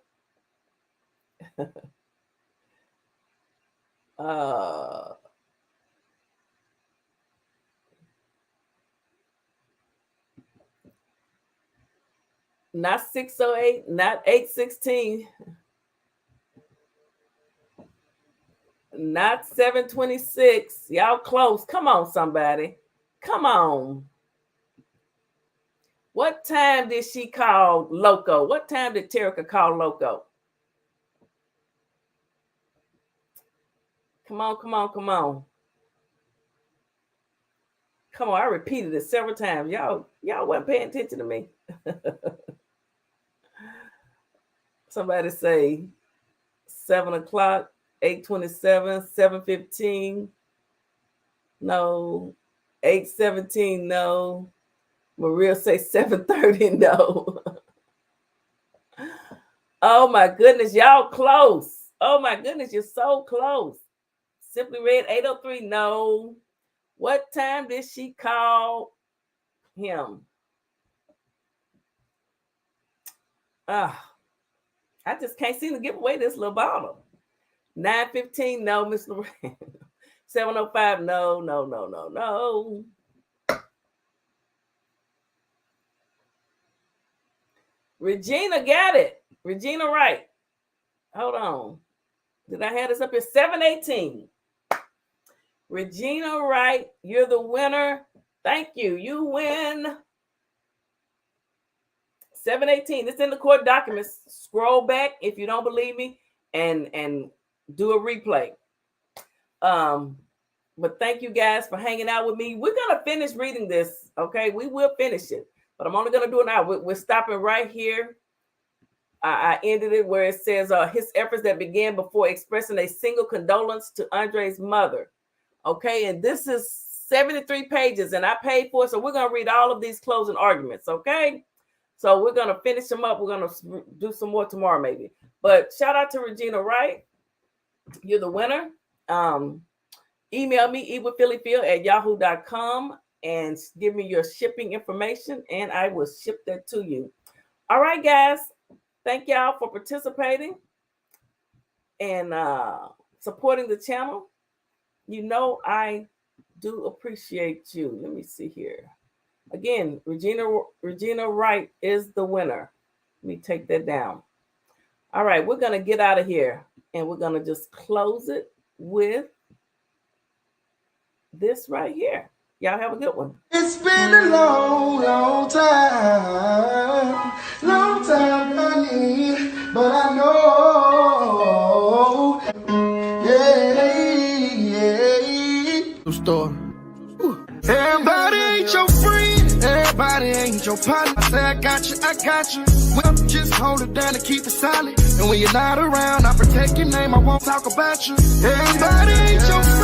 Not 608, not 816. Not 726. Y'all close. Come on, somebody. Come on. What time did she call Loco? What time did Terica call Loco? Come on, come on, come on. Come on, I repeated it several times. Y'all wasn't paying attention to me. Somebody say 7 o'clock, 8:27, 7:15. No. 8:17. No. Maria say 7:30. No. Oh my goodness, y'all close. Oh my goodness, you're so close. Simply Red 803. No. What time did she call him? I just can't seem to give away this little bottle. 9:15. No, Miss Lorraine. 7:05. No, no, no, no, no. Regina got it. Regina Wright. Hold on. Did I have this up here? 7:18. Regina Wright, you're the winner. Thank you. You win. 7:18. It's in the court documents. Scroll back if you don't believe me and do a replay. But thank you guys for hanging out with me. We're gonna finish reading this. Okay, we will finish it, but I'm only gonna do it now. We're stopping right here. I ended it where it says his efforts that began before expressing a single condolence to Andre's mother. Okay, and this is 73 pages, and I paid for it, so we're gonna read all of these closing arguments. Okay, so we're gonna finish them up. We're gonna do some more tomorrow, maybe. But shout out to Regina Wright. You're the winner. Email me, eatwithphillyphil@yahoo.com. and give me your shipping information, and I will ship that to you. All right, guys. Thank y'all for participating and supporting the channel. You know I do appreciate you. Let me see here. Again, Regina Wright is the winner. Let me take that down. All right, we're going to get out of here, and we're going to just close it with this right here. Y'all have a good one. It's been a long, long time honey, but I know, yeah. Story. Everybody ain't your friend, everybody ain't your partner. Say I got you. Well, just hold it down and keep it solid. And when you're not around, I protect your name, I won't talk about you. Everybody ain't your friend.